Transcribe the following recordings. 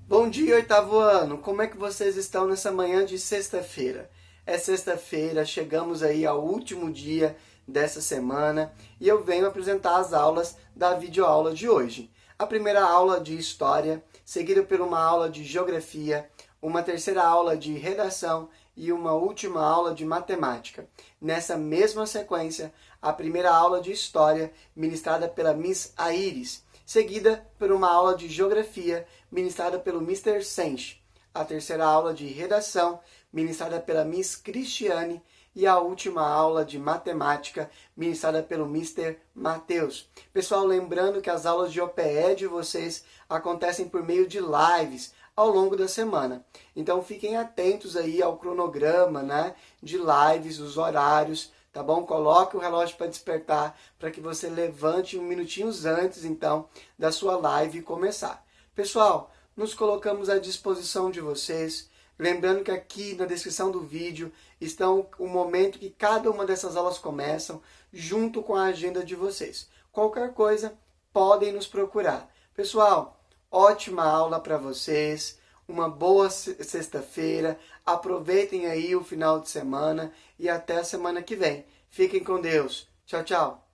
Bom dia, oitavo ano! Como é que vocês estão nessa manhã de sexta-feira? É sexta-feira, chegamos aí ao último dia dessa semana e eu venho apresentar as aulas da videoaula de hoje. A primeira aula de História, seguida por uma aula de Geografia, uma terceira aula de Redação e uma última aula de Matemática. Nessa mesma sequência, a primeira aula de História, ministrada pela Miss Aires, seguida por uma aula de Geografia, ministrada pelo Mr. Sench, a terceira aula de Redação, ministrada pela Miss Cristiane, e a última aula de Matemática, ministrada pelo Mr. Matheus. Pessoal, lembrando que as aulas de OPE de vocês acontecem por meio de lives ao longo da semana. Então fiquem atentos aí ao cronograma, né, de lives, os horários, tá bom? Coloque o relógio para despertar, para que você levante um minutinhos antes, então, da sua live começar. Pessoal, nos colocamos à disposição de vocês. Lembrando que aqui na descrição do vídeo estão o momento que cada uma dessas aulas começam, junto com a agenda de vocês. Qualquer coisa, podem nos procurar. Pessoal, ótima aula para vocês, uma boa sexta-feira, aproveitem aí o final de semana e até a semana que vem. Fiquem com Deus. Tchau, tchau.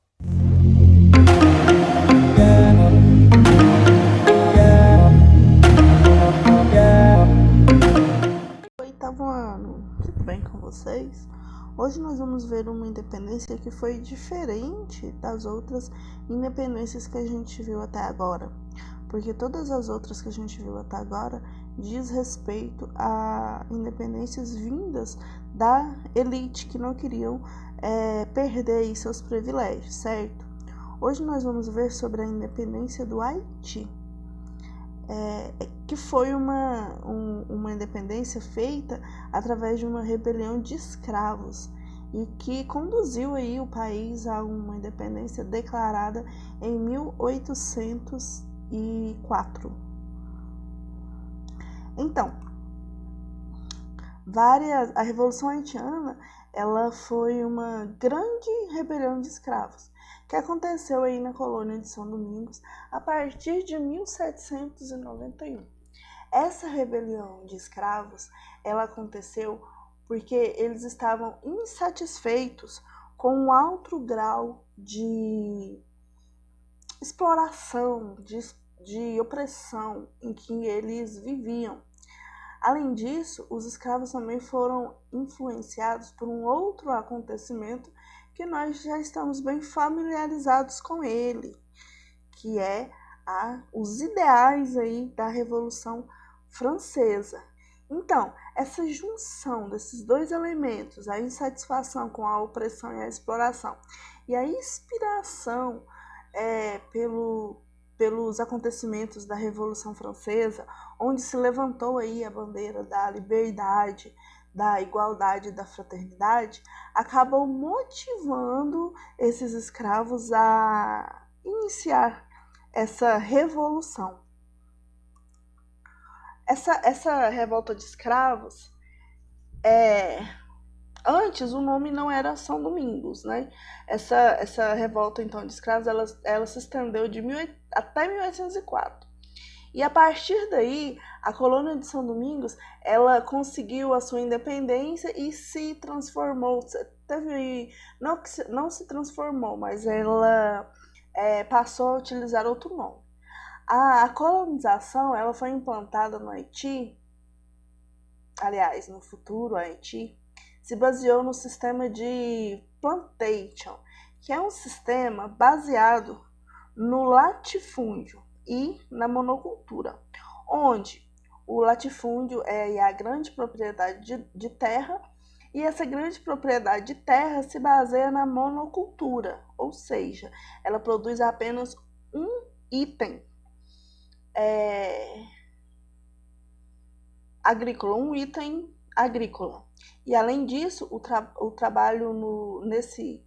Oitavo ano, tudo bem com vocês? Hoje nós vamos ver uma independência que foi diferente das outras independências que a gente viu até agora, porque todas as outras que a gente viu até agora diz respeito a independências vindas da elite que não queriam perder aí seus privilégios, certo? Hoje nós vamos ver sobre a independência do Haiti. Que foi uma independência feita através de uma rebelião de escravos e que conduziu aí o país a uma independência declarada em 1804. Então, a Revolução Haitiana, ela foi uma grande rebelião de escravos que aconteceu aí na colônia de São Domingos a partir de 1791. Essa rebelião de escravos, ela aconteceu porque eles estavam insatisfeitos com o alto grau de exploração, de opressão em que eles viviam. Além disso, os escravos também foram influenciados por um outro acontecimento que nós já estamos bem familiarizados com ele, que é os ideais aí da Revolução Francesa. Então, essa junção desses dois elementos, a insatisfação com a opressão e a exploração, e a inspiração pelos acontecimentos da Revolução Francesa, onde se levantou aí a bandeira da liberdade, da igualdade e da fraternidade, acabam motivando esses escravos a iniciar essa revolução. Essa revolta de escravos, antes o nome não era São Domingos, né? Essa revolta então de escravos, ela se estendeu até 1804. E a partir daí, a colônia de São Domingos, ela conseguiu a sua independência e se transformou, não se transformou, mas ela passou a utilizar outro nome. A colonização, ela foi implantada no Haiti, aliás, no futuro Haiti, se baseou no sistema de plantation, que é um sistema baseado no latifúndio e na monocultura, onde o latifúndio é a grande propriedade de terra, e essa grande propriedade de terra se baseia na monocultura, ou seja, ela produz apenas um item agrícola. E além disso, o trabalho nesse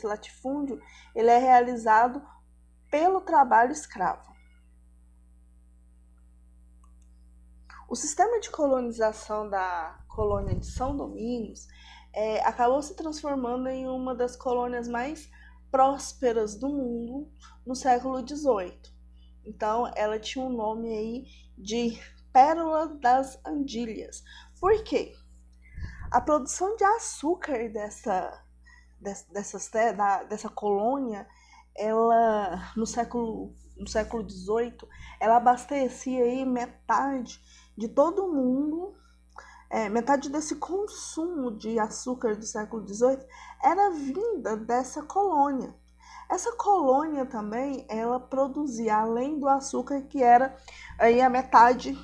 latifúndio, ele é realizado pelo trabalho escravo. O sistema de colonização da colônia de São Domingos acabou se transformando em uma das colônias mais prósperas do mundo no século XVIII, Então, ela tinha um nome aí de Pérola das Antilhas. Por quê? A produção de açúcar dessa colônia, ela no século XVIII, ela abastecia aí metade de todo mundo, metade desse consumo de açúcar do século XVIII era vinda dessa colônia. Essa colônia também, ela produzia, além do açúcar, que era aí a metade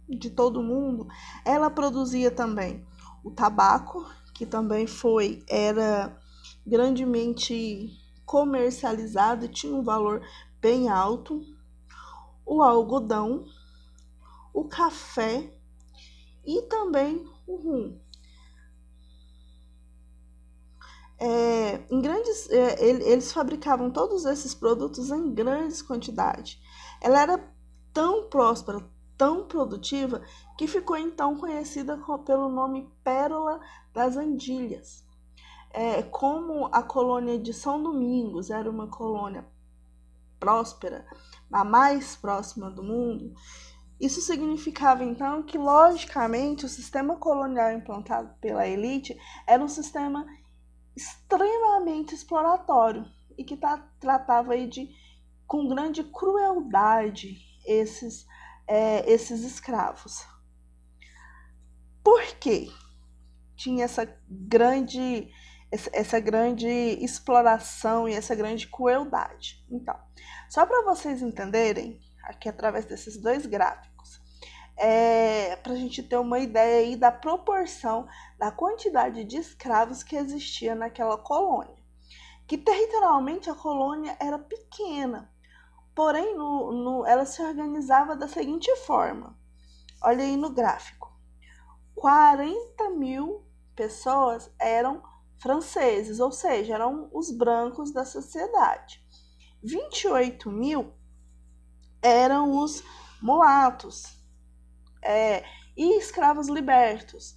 de todo mundo, ela produzia também o tabaco, que também era grandemente comercializado e tinha um valor bem alto, o algodão, o café e também o rum. Eles fabricavam todos esses produtos em grandes quantidades. Ela era tão próspera, tão produtiva, que ficou então conhecida pelo nome Pérola das Antilhas. Como a colônia de São Domingos era uma colônia próspera, a mais próxima do mundo, isso significava então que, logicamente, o sistema colonial implantado pela elite era um sistema extremamente exploratório e que tratava aí com grande crueldade esses escravos. Por quê? Tinha essa grande exploração e essa grande crueldade. Então, só para vocês entenderem, aqui através desses dois gráficos, para a gente ter uma ideia aí da proporção da quantidade de escravos que existia naquela colônia. Que territorialmente a colônia era pequena, porém ela se organizava da seguinte forma. Olha aí no gráfico. 40.000 pessoas eram franceses, ou seja, eram os brancos da sociedade. 28.000 eram os mulatos e escravos libertos.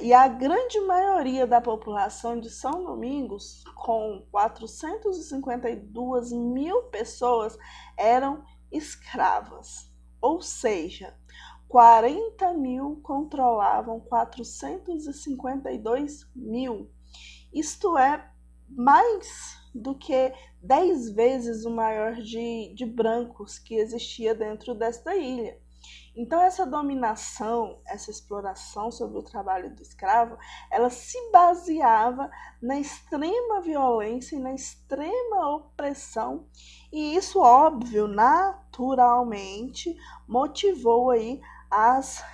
E a grande maioria da população de São Domingos, com 452.000 pessoas, eram escravas. Ou seja, 40.000 controlavam 452.000. Isto é mais do que 10 vezes o maior de brancos que existia dentro desta ilha. Então, essa dominação, essa exploração sobre o trabalho do escravo, ela se baseava na extrema violência e na extrema opressão, e isso, óbvio, naturalmente, motivou aí as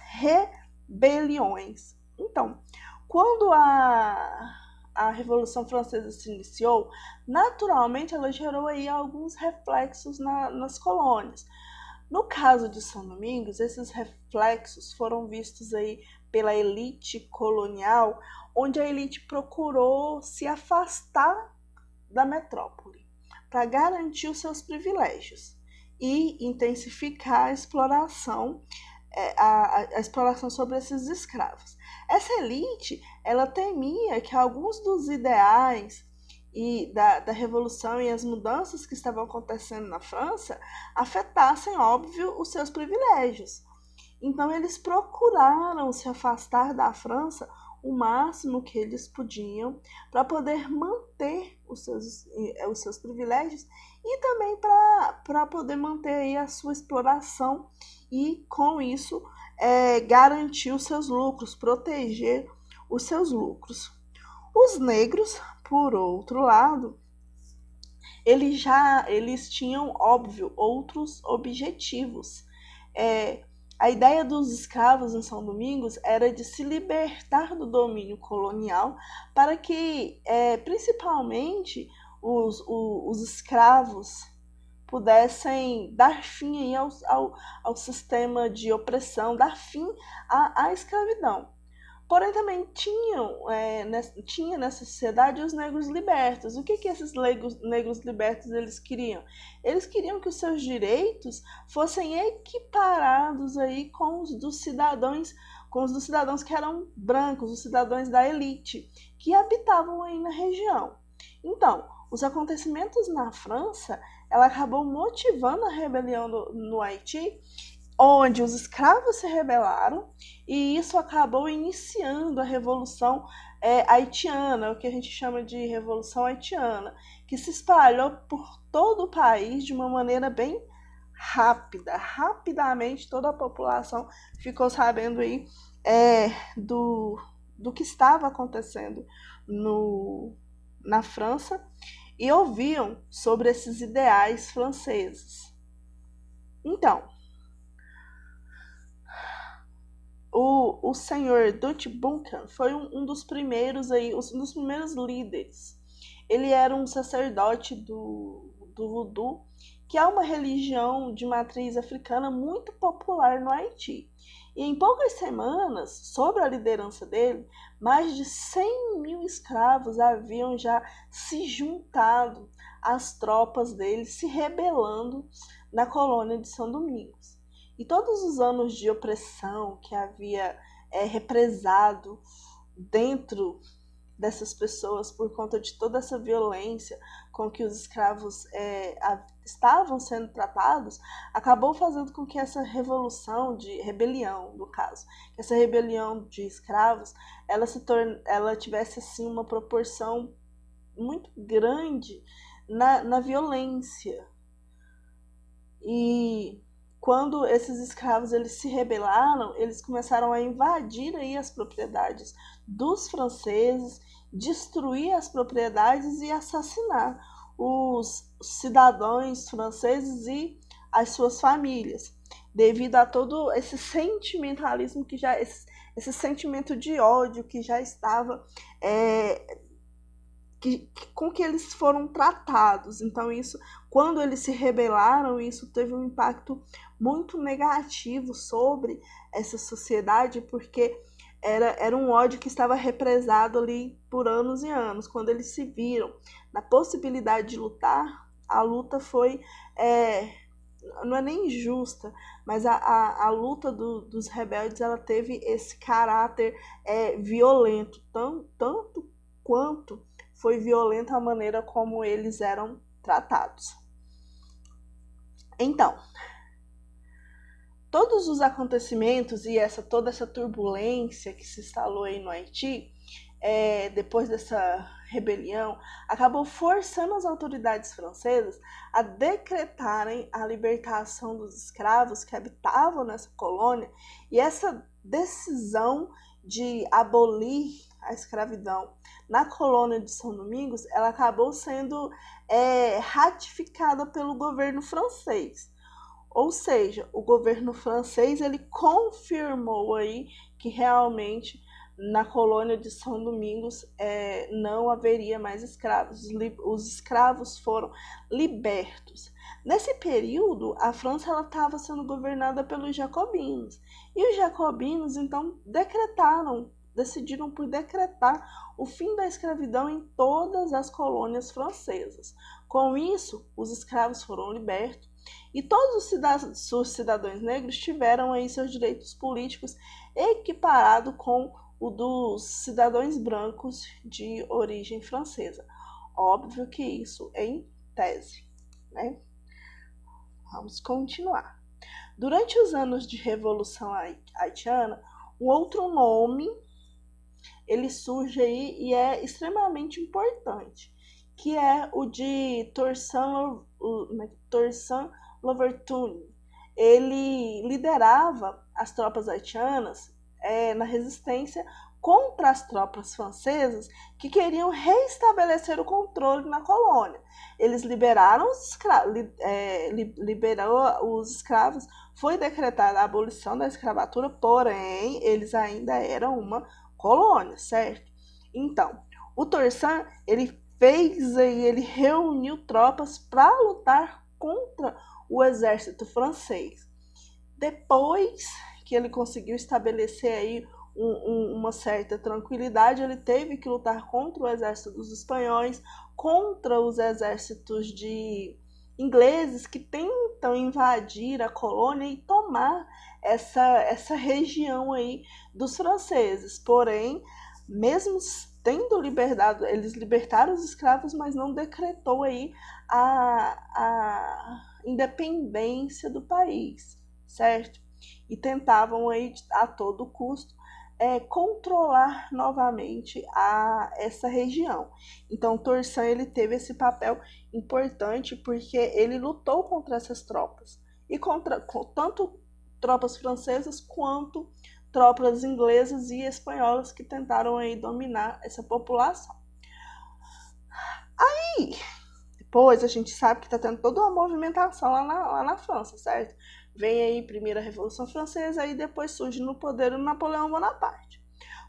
rebeliões. Então, quando a Revolução Francesa se iniciou, naturalmente ela gerou aí alguns reflexos nas colônias. No caso de São Domingos, esses reflexos foram vistos aí pela elite colonial, onde a elite procurou se afastar da metrópole para garantir os seus privilégios e intensificar a exploração sobre esses escravos. Essa elite, ela temia que alguns dos ideais e da Revolução e as mudanças que estavam acontecendo na França afetassem, óbvio, os seus privilégios. Então, eles procuraram se afastar da França o máximo que eles podiam para poder manter os seus privilégios e também para poder manter aí a sua exploração e, com isso, garantir os seus lucros, proteger os seus lucros. Os negros, por outro lado, eles tinham, óbvio, outros objetivos. A ideia dos escravos em São Domingos era de se libertar do domínio colonial para que, principalmente, os escravos pudessem dar fim aí ao sistema de opressão, dar fim à escravidão. Porém, também tinha nessa sociedade os negros libertos. O que esses negros libertos eles queriam? Eles queriam que os seus direitos fossem equiparados aí com os dos cidadãos que eram brancos, os cidadãos da elite, que habitavam aí na região. Então, os acontecimentos na França ela acabou motivando a rebelião no Haiti, onde os escravos se rebelaram, e isso acabou iniciando a Revolução Haitiana, o que a gente chama de Revolução Haitiana, que se espalhou por todo o país de uma maneira bem rápida. Rapidamente toda a população ficou sabendo aí do que estava acontecendo na França e ouviam sobre esses ideais franceses. Então, o senhor Dutch Buchan foi um dos primeiros líderes. Ele era um sacerdote do voodoo, que é uma religião de matriz africana muito popular no Haiti. E em poucas semanas, sob a liderança dele, mais de 100 mil escravos haviam já se juntado às tropas dele, se rebelando na colônia de São Domingos. E todos os anos de opressão que havia represado dentro dessas pessoas por conta de toda essa violência com que os escravos estavam sendo tratados, acabou fazendo com que essa rebelião, no caso, essa rebelião de escravos, ela tivesse assim uma proporção muito grande na violência. E quando esses escravos eles se rebelaram, eles começaram a invadir aí as propriedades dos franceses, destruir as propriedades e assassinar os cidadãos franceses e as suas famílias, devido a todo esse sentimentalismo esse sentimento de ódio que já estava com que eles foram tratados. Então isso, quando eles se rebelaram, isso teve um impacto muito negativo sobre essa sociedade, porque era um ódio que estava represado ali por anos e anos. Quando eles se viram na possibilidade de lutar, a luta foi, não é nem justa, mas a luta dos rebeldes, ela teve esse caráter violento, tanto quanto foi violenta a maneira como eles eram tratados. Então, todos os acontecimentos e toda essa turbulência que se instalou aí no Haiti, depois dessa rebelião, acabou forçando as autoridades francesas a decretarem a libertação dos escravos que habitavam nessa colônia, e essa decisão de abolir a escravidão na colônia de São Domingos, ela acabou sendo ratificada pelo governo francês. Ou seja, o governo francês ele confirmou aí que realmente na colônia de São Domingos não haveria mais escravos. Os escravos foram libertos. Nesse período, a França estava sendo governada pelos jacobinos. E os jacobinos, então, decidiram por decretar o fim da escravidão em todas as colônias francesas. Com isso, os escravos foram libertos e todos os cidadãos negros tiveram aí seus direitos políticos equiparados com o dos cidadãos brancos de origem francesa. Óbvio que isso em tese, né? Vamos continuar. Durante os anos de Revolução Haitiana, um outro nome ele surge aí e é extremamente importante, que é o de Toussaint Louverture. Ele liderava as tropas haitianas na resistência contra as tropas francesas que queriam reestabelecer o controle na colônia. Eles liberaram os escravos, foi decretada a abolição da escravatura, porém, eles ainda eram uma colônia, certo? Então, o Toussaint, ele reuniu tropas para lutar contra o exército francês. Depois que ele conseguiu estabelecer aí uma certa tranquilidade, ele teve que lutar contra o exército dos espanhóis, contra os exércitos de ingleses que tentam invadir a colônia e tomar essa região aí dos franceses. Porém, mesmo tendo liberdade, eles libertaram os escravos, mas não decretou aí a independência do país, certo? E tentavam aí a todo custo controlar novamente essa região. Então Torsan ele teve esse papel importante porque ele lutou contra essas tropas e contra tanto tropas francesas quanto tropas inglesas e espanholas que tentaram aí dominar essa população. Aí, depois a gente sabe que está tendo toda uma movimentação lá na França, certo? Vem aí a primeira Revolução Francesa e depois surge no poder o Napoleão Bonaparte.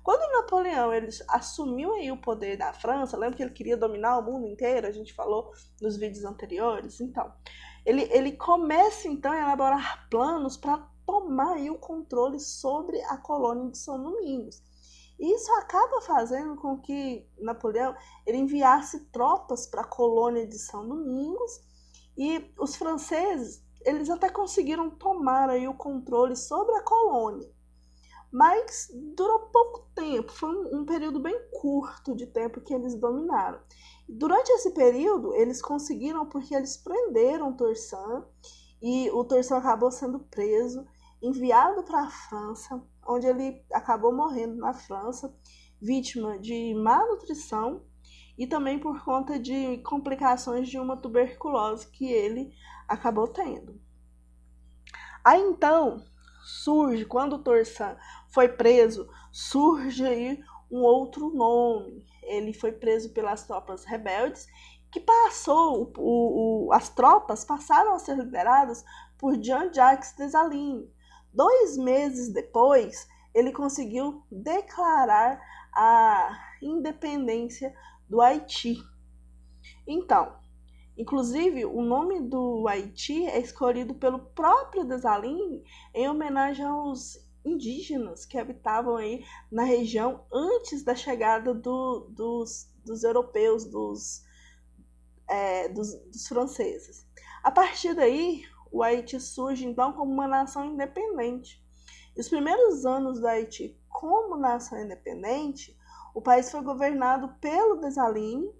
Quando o Napoleão ele assumiu aí o poder da França, lembra que ele queria dominar o mundo inteiro? A gente falou nos vídeos anteriores. Então, ele começa então a elaborar planos para tomar aí o controle sobre a colônia de São Domingos. E isso acaba fazendo com que Napoleão ele enviasse tropas para a colônia de São Domingos e os franceses eles até conseguiram tomar aí o controle sobre a colônia. Mas durou pouco tempo, foi um período bem curto de tempo que eles dominaram. Durante esse período, eles conseguiram porque eles prenderam Torsan e o Torsan acabou sendo preso, enviado para a França, onde ele acabou morrendo na França, vítima de má nutrição e também por conta de complicações de uma tuberculose que ele acabou tendo. Aí então surge, quando o Torsan foi preso, surge aí um outro nome. Ele foi preso pelas tropas rebeldes, que as tropas passaram a ser lideradas por Jean-Jacques Dessalines. 2 meses depois, ele conseguiu declarar a independência do Haiti. Então, inclusive, o nome do Haiti é escolhido pelo próprio Dessalines em homenagem aos indígenas que habitavam aí na região antes da chegada dos europeus, dos franceses. A partir daí, o Haiti surge então como uma nação independente. E os primeiros anos do Haiti como nação independente, o país foi governado pelo Dessalines,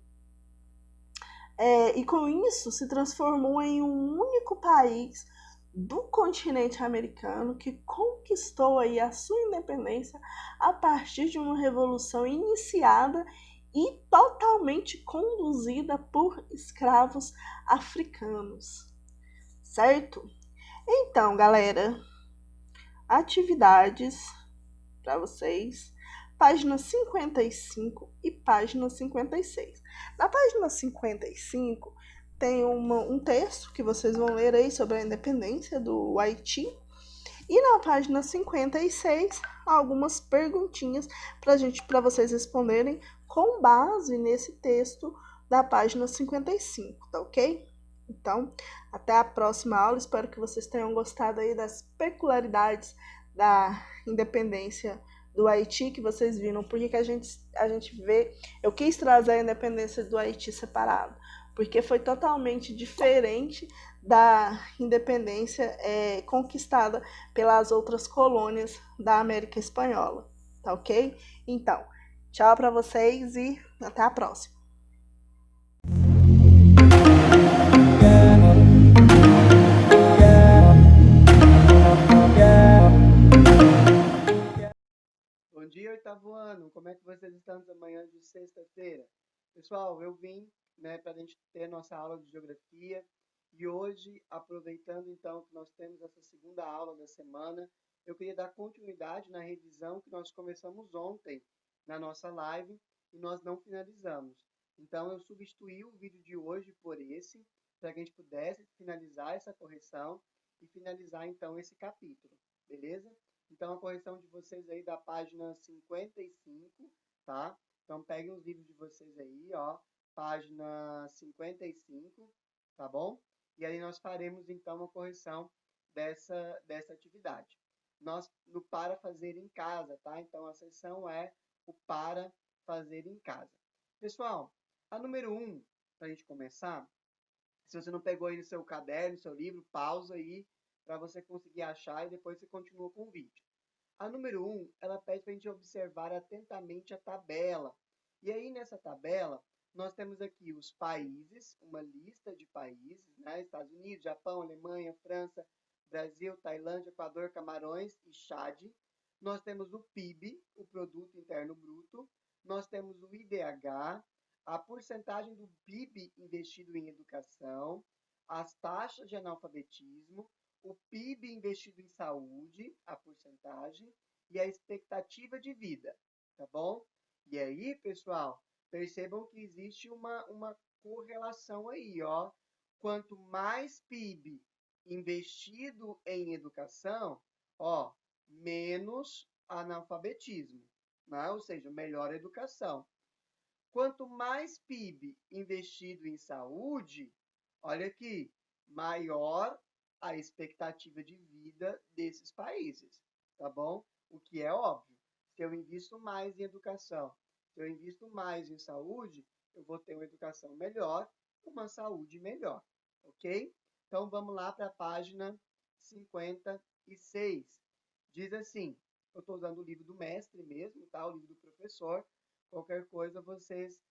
e com isso se transformou em um único país do continente americano que conquistou aí a sua independência a partir de uma revolução iniciada e totalmente conduzida por escravos africanos, certo? Então, galera, atividades para vocês, página 55 e página 56. Na página 55 tem um texto que vocês vão ler aí sobre a independência do Haiti. E na página 56, algumas perguntinhas para vocês responderem com base nesse texto da página 55, tá ok? Então, até a próxima aula. Espero que vocês tenham gostado aí das peculiaridades da independência do Haiti, que vocês viram. Por que a gente vê... Eu quis trazer a independência do Haiti separado, porque foi totalmente diferente da independência conquistada pelas outras colônias da América Espanhola, tá ok? Então, tchau para vocês e até a próxima. Bom dia, oitavo ano. Como é que vocês estão nessa manhã de sexta-feira? Pessoal, eu vim, para a gente ter nossa aula de geografia e hoje, aproveitando então que nós temos essa segunda aula da semana, eu queria dar continuidade na revisão que nós começamos ontem na nossa live e nós não finalizamos. Então, eu substituí o vídeo de hoje por esse, para que a gente pudesse finalizar essa correção e finalizar então esse capítulo, beleza? Então, a correção de vocês aí da página 55, tá? Então, peguem os livros de vocês aí, ó, página 55, tá bom? E aí nós faremos, então, a correção dessa atividade. Nós, no para fazer em casa, tá? Então, a sessão é o para fazer em casa. Pessoal, a número 1, para a gente começar, se você não pegou aí no seu caderno, no seu livro, pausa aí, para você conseguir achar e depois você continua com o vídeo. A número 1, ela pede para a gente observar atentamente a tabela E aí, nessa tabela, nós temos aqui os países, uma lista de países, né? Estados Unidos, Japão, Alemanha, França, Brasil, Tailândia, Equador, Camarões e Chad. Nós temos o PIB, o Produto Interno Bruto. Nós temos o IDH, a porcentagem do PIB investido em educação, as taxas de analfabetismo, o PIB investido em saúde, a porcentagem, e a expectativa de vida, tá bom? E aí, pessoal, percebam que existe uma correlação aí, ó. Quanto mais PIB investido em educação, ó, menos analfabetismo, né? Ou seja, melhor educação. Quanto mais PIB investido em saúde, olha aqui, maior a expectativa de vida desses países, tá bom? O que é óbvio. Se eu invisto mais em educação, se eu invisto mais em saúde, eu vou ter uma educação melhor, uma saúde melhor, ok? Então vamos lá para a página 56. Diz assim, eu estou usando o livro do mestre mesmo, tá? O livro do professor. Qualquer coisa vocês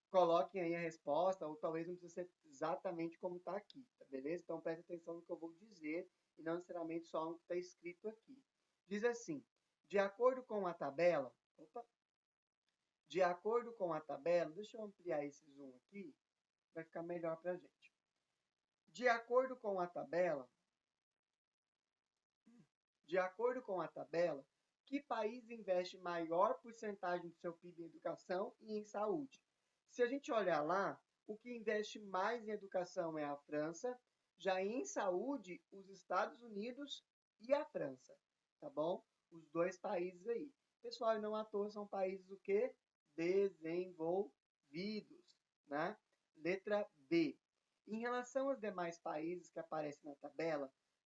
coloquem aí a resposta, ou talvez não precise ser exatamente como está aqui, tá beleza? Então preste atenção no que eu vou dizer e não necessariamente só no que está escrito aqui. Diz assim, de acordo com a tabela, de acordo com a tabela, deixa eu ampliar esse zoom aqui, vai ficar melhor para a gente. De acordo com a tabela, que país investe maior porcentagem do seu PIB em educação e em saúde? Se a gente olhar lá, o que investe mais em educação é a França, já em saúde, os Estados Unidos e a França, tá bom? Os dois países aí. Pessoal, não à toa são países o quê? Desenvolvidos, né? Letra B. Em relação aos demais países que aparecem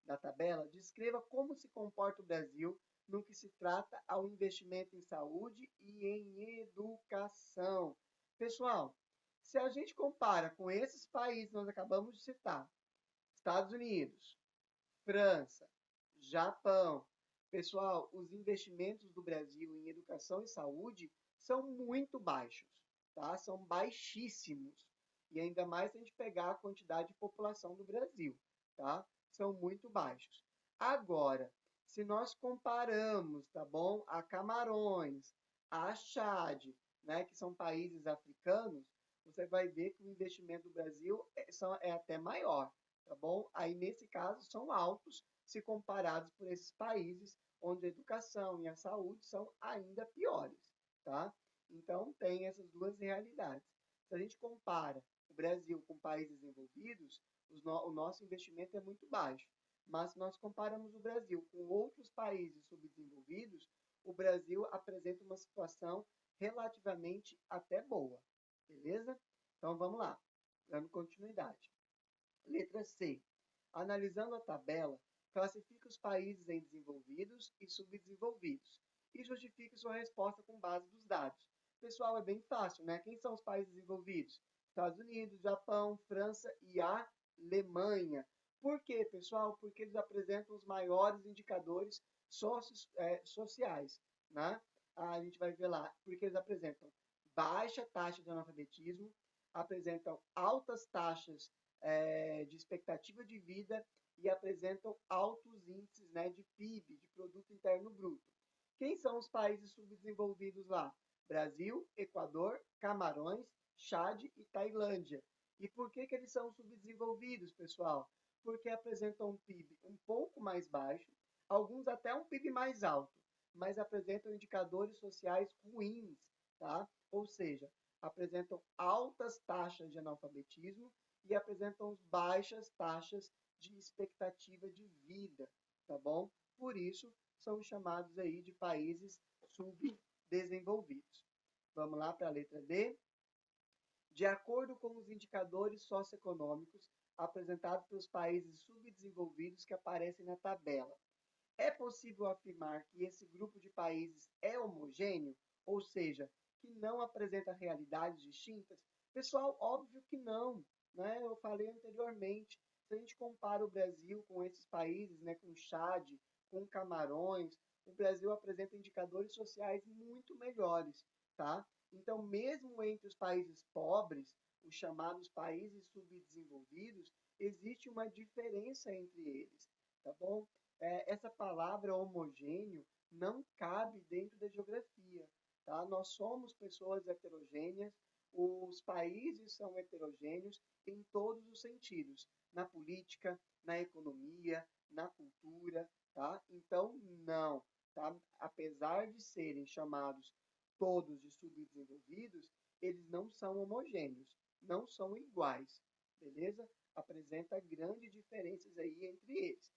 da tabela, descreva como se comporta o Brasil no que se trata ao investimento em saúde e em educação. Pessoal, se a gente compara com esses países que nós acabamos de citar, Estados Unidos, França, Japão, pessoal, os investimentos do Brasil em educação e saúde são muito baixos, tá? São baixíssimos. E ainda mais se a gente pegar a quantidade de população do Brasil, tá? São muito baixos. Agora, se nós comparamos, tá bom, a Camarões, a Chad, né, que são países africanos, você vai ver que o investimento do Brasil é até maior, tá bom? Aí, nesse caso, são altos se comparados por esses países onde a educação e a saúde são ainda piores, tá? Então, tem essas duas realidades. Se a gente compara o Brasil com países desenvolvidos, o nosso investimento é muito baixo. Mas se nós comparamos o Brasil com outros países subdesenvolvidos, o Brasil apresenta uma situação relativamente até boa, beleza? Então vamos lá, dando continuidade. Letra C. Analisando a tabela, classifique os países em desenvolvidos e subdesenvolvidos e justifique sua resposta com base nos dados. Pessoal, é bem fácil, né? Quem são os países desenvolvidos? Estados Unidos, Japão, França e a Alemanha. Por quê, pessoal? Porque eles apresentam os maiores indicadores sociais, né? A gente vai ver lá, porque eles apresentam baixa taxa de analfabetismo, apresentam altas taxas de expectativa de vida e apresentam altos índices, né, de PIB, de Produto Interno Bruto. Quem são os países subdesenvolvidos lá? Brasil, Equador, Camarões, Chad e Tailândia. E por que eles são subdesenvolvidos, pessoal? Porque apresentam um PIB um pouco mais baixo, alguns até um PIB mais alto, mas apresentam indicadores sociais ruins, tá? Ou seja, apresentam altas taxas de analfabetismo e apresentam baixas taxas de expectativa de vida, tá bom? Por isso, são chamados aí de países subdesenvolvidos. Vamos lá para a letra D. De acordo com os indicadores socioeconômicos apresentados pelos países subdesenvolvidos que aparecem na tabela, é possível afirmar que esse grupo de países é homogêneo, ou seja, que não apresenta realidades distintas? Pessoal, óbvio que não, né? Eu falei anteriormente, se a gente compara o Brasil com esses países, né, com o Chad, com Camarões, o Brasil apresenta indicadores sociais muito melhores, tá? Então, mesmo entre os países pobres, os chamados países subdesenvolvidos, existe uma diferença entre eles, tá bom? Essa palavra homogêneo não cabe dentro da geografia, tá? Nós somos pessoas heterogêneas, os países são heterogêneos em todos os sentidos, na política, na economia, na cultura, tá? Então, não, tá? Apesar de serem chamados todos de subdesenvolvidos, eles não são homogêneos, não são iguais, beleza? Apresenta grandes diferenças aí entre eles.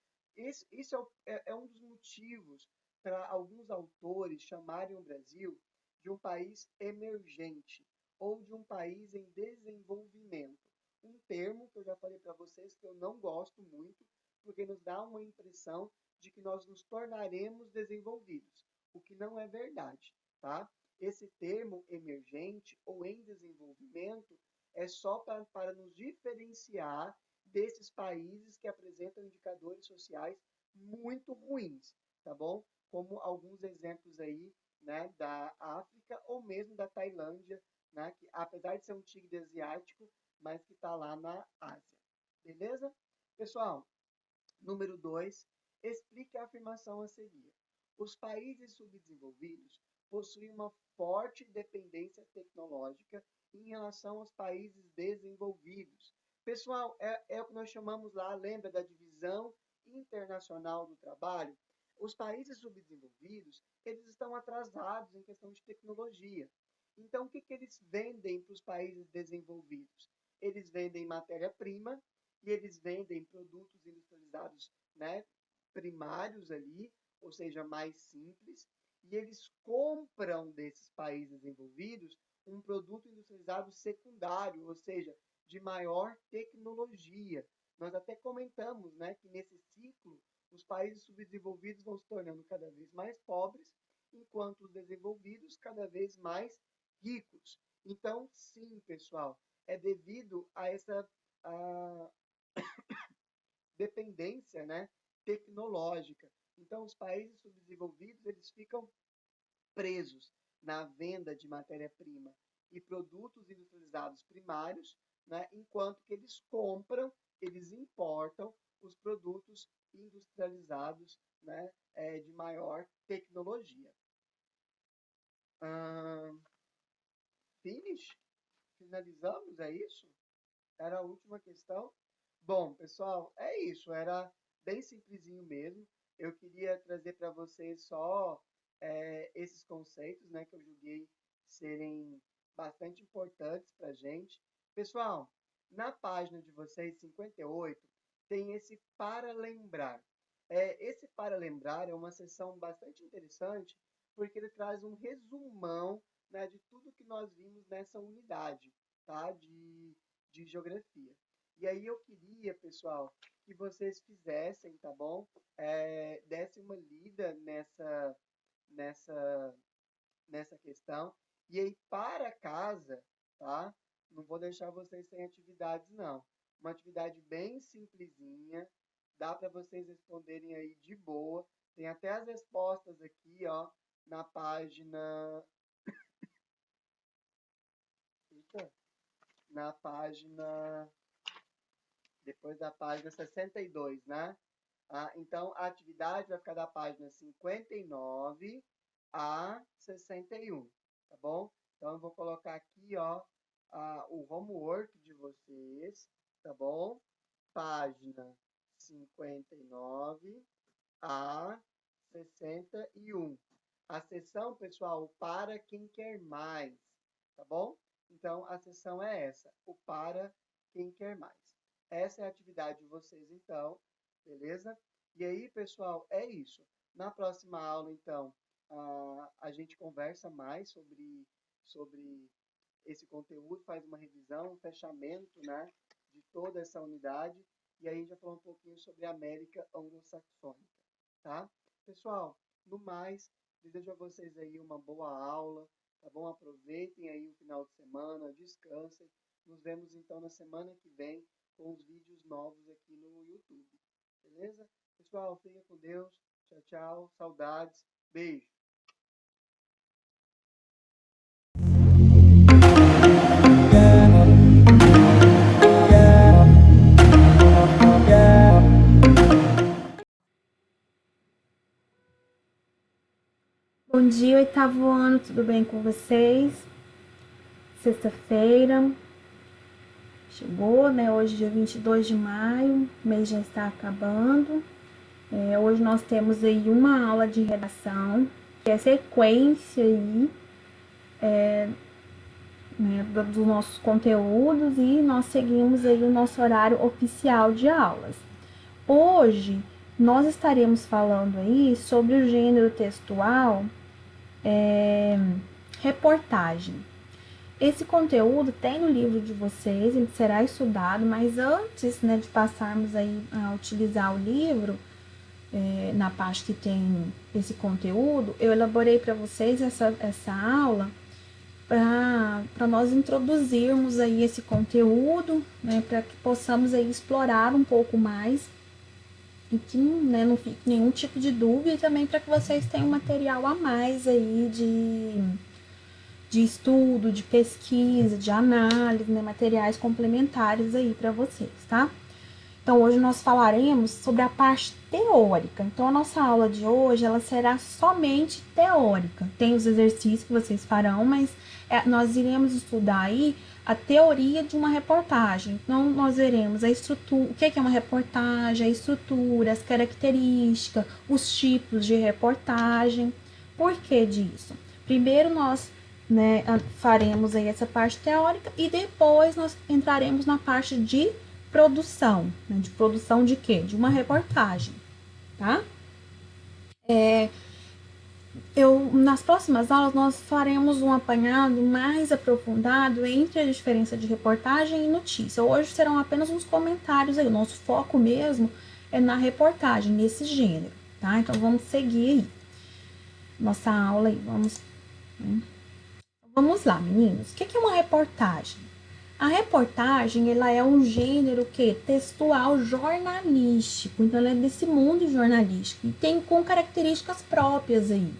Isso é um dos motivos para alguns autores chamarem o Brasil de um país emergente ou de um país em desenvolvimento. Um termo que eu já falei para vocês que eu não gosto muito, porque nos dá uma impressão de que nós nos tornaremos desenvolvidos, o que não é verdade, tá? Esse termo emergente ou em desenvolvimento é só para nos diferenciar desses países que apresentam indicadores sociais muito ruins, tá bom? Como alguns exemplos aí, né, da África ou mesmo da Tailândia, né, que apesar de ser um tigre asiático, mas que está lá na Ásia. Beleza? Pessoal, número 2, explique a afirmação a seguir. Os países subdesenvolvidos possuem uma forte dependência tecnológica em relação aos países desenvolvidos. Pessoal, é o que nós chamamos lá, lembra da divisão internacional do trabalho? Os países subdesenvolvidos, eles estão atrasados em questão de tecnologia. Então, o que eles vendem para os países desenvolvidos? Eles vendem matéria-prima e eles vendem produtos industrializados, né, primários ali, ou seja, mais simples, e eles compram desses países desenvolvidos um produto industrializado secundário, ou seja, de maior tecnologia. Nós até comentamos, né, que nesse ciclo os países subdesenvolvidos vão se tornando cada vez mais pobres, enquanto os desenvolvidos cada vez mais ricos. Então, sim, pessoal, é devido a essa dependência, né, tecnológica. Então, os países subdesenvolvidos eles ficam presos na venda de matéria-prima e produtos industrializados primários, né, enquanto que eles compram, eles importam os produtos industrializados, né, de maior tecnologia. Finish? Finalizamos, é isso? Era a última questão? Bom, pessoal, é isso. Era bem simplesinho mesmo. Eu queria trazer para vocês só esses conceitos, né, que eu julguei serem bastante importantes para a gente. Pessoal, na página de vocês, 58, tem esse para lembrar. Esse para lembrar é uma seção bastante interessante, porque ele traz um resumão, né, de tudo que nós vimos nessa unidade, tá? De geografia. E aí eu queria, pessoal, que vocês fizessem, tá bom? Dessem uma lida nessa, nessa questão. E aí, para casa, tá? Não vou deixar vocês sem atividades, não. Uma atividade bem simplesinha, dá para vocês responderem aí de boa. Tem até as respostas aqui, ó, na página. Eita, na página. Depois da página 62, né? Então, a atividade vai ficar da página 59 a 61, tá bom? Então, eu vou colocar aqui, ó, o homework de vocês, tá bom? Página 59 a 61. A sessão, pessoal, para quem quer mais, tá bom? Então, a sessão é essa, o para quem quer mais. Essa é a atividade de vocês, então, beleza? E aí, pessoal, é isso. Na próxima aula, então, a gente conversa mais sobre esse conteúdo, faz uma revisão, um fechamento, né, de toda essa unidade. E aí a gente vai falar um pouquinho sobre a América anglo-saxônica, tá? Pessoal, no mais, desejo a vocês aí uma boa aula, tá bom? Aproveitem aí o final de semana, descansem. Nos vemos então na semana que vem com os vídeos novos aqui no YouTube, beleza? Pessoal, fiquem com Deus. Tchau, tchau. Saudades. Beijo. Bom dia, oitavo ano, tudo bem com vocês? Sexta-feira chegou, né? Hoje, dia 22 de maio, o mês já está acabando. Hoje nós temos aí uma aula de redação, que é sequência aí, né, dos nossos conteúdos, e nós seguimos aí o nosso horário oficial de aulas. Hoje nós estaremos falando aí sobre o gênero textual, reportagem. Esse conteúdo tem no livro de vocês, ele será estudado, mas antes, né, de passarmos aí a utilizar o livro, na parte que tem esse conteúdo, eu elaborei para vocês essa aula para nós introduzirmos aí esse conteúdo, né, para que possamos aí explorar um pouco mais e que, né, não fique nenhum tipo de dúvida, e também para que vocês tenham material a mais aí de estudo, de pesquisa, de análise, né, materiais complementares aí para vocês, tá? Então, hoje nós falaremos sobre a parte teórica. Então, a nossa aula de hoje, ela será somente teórica. Tem os exercícios que vocês farão, mas nós iremos estudar aí a teoria de uma reportagem. Então, nós veremos a estrutura, o que é uma reportagem, a estrutura, as características, os tipos de reportagem. Por que disso? Primeiro, nós, né, faremos aí essa parte teórica e depois nós entraremos na parte de produção, né? De produção de quê? De uma reportagem, tá? Nas próximas aulas, nós faremos um apanhado mais aprofundado entre a diferença de reportagem e notícia. Hoje serão apenas uns comentários aí, o nosso foco mesmo é na reportagem, nesse gênero, tá? Então, vamos seguir aí nossa aula aí, Vamos lá, meninos. O que é uma reportagem? A reportagem, ela é um gênero textual jornalístico. Então, ela é desse mundo jornalístico e tem com características próprias aí,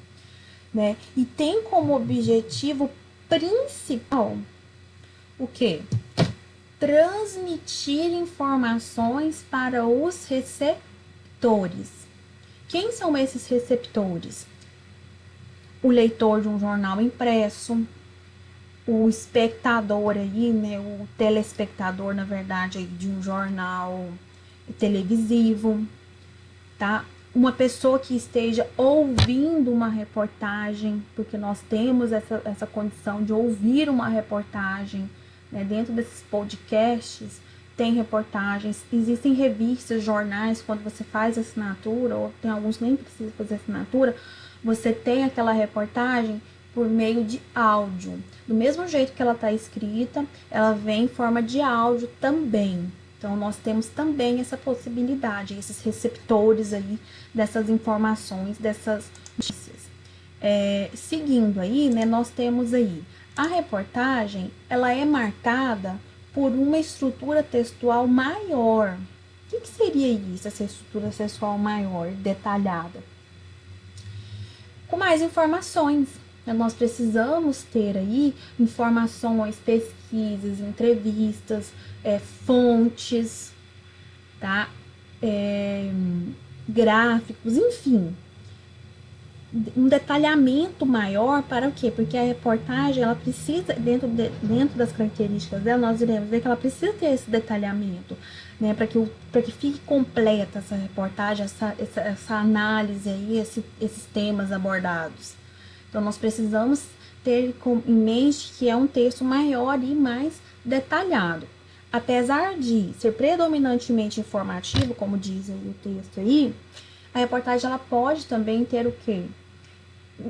né? E tem como objetivo principal o quê? Transmitir informações para os receptores. Quem são esses receptores? O leitor de um jornal impresso, o espectador aí, né, o telespectador, na verdade, aí, de um jornal televisivo, tá? Uma pessoa que esteja ouvindo uma reportagem, porque nós temos essa condição de ouvir uma reportagem, né? Dentro desses podcasts tem reportagens, existem revistas, jornais, quando você faz assinatura, ou tem alguns que nem precisa fazer assinatura, você tem aquela reportagem por meio de áudio. Do mesmo jeito que ela está escrita, ela vem em forma de áudio também. Então, nós temos também essa possibilidade, esses receptores aí dessas informações, dessas notícias. Seguindo aí, né, nós temos aí a reportagem, ela é marcada por uma estrutura textual maior. O que seria isso, essa estrutura textual maior, detalhada? Com mais informações. Nós precisamos ter aí informações, pesquisas, entrevistas, fontes, tá? Gráficos, enfim. Um detalhamento maior para o quê? Porque a reportagem, ela precisa, dentro das características dela, nós iremos ver que ela precisa ter esse detalhamento, né? Para que fique completa essa reportagem, essa análise aí, esses temas abordados. Então, nós precisamos ter em mente que é um texto maior e mais detalhado. Apesar de ser predominantemente informativo, como diz o texto aí, a reportagem ela pode também ter o quê?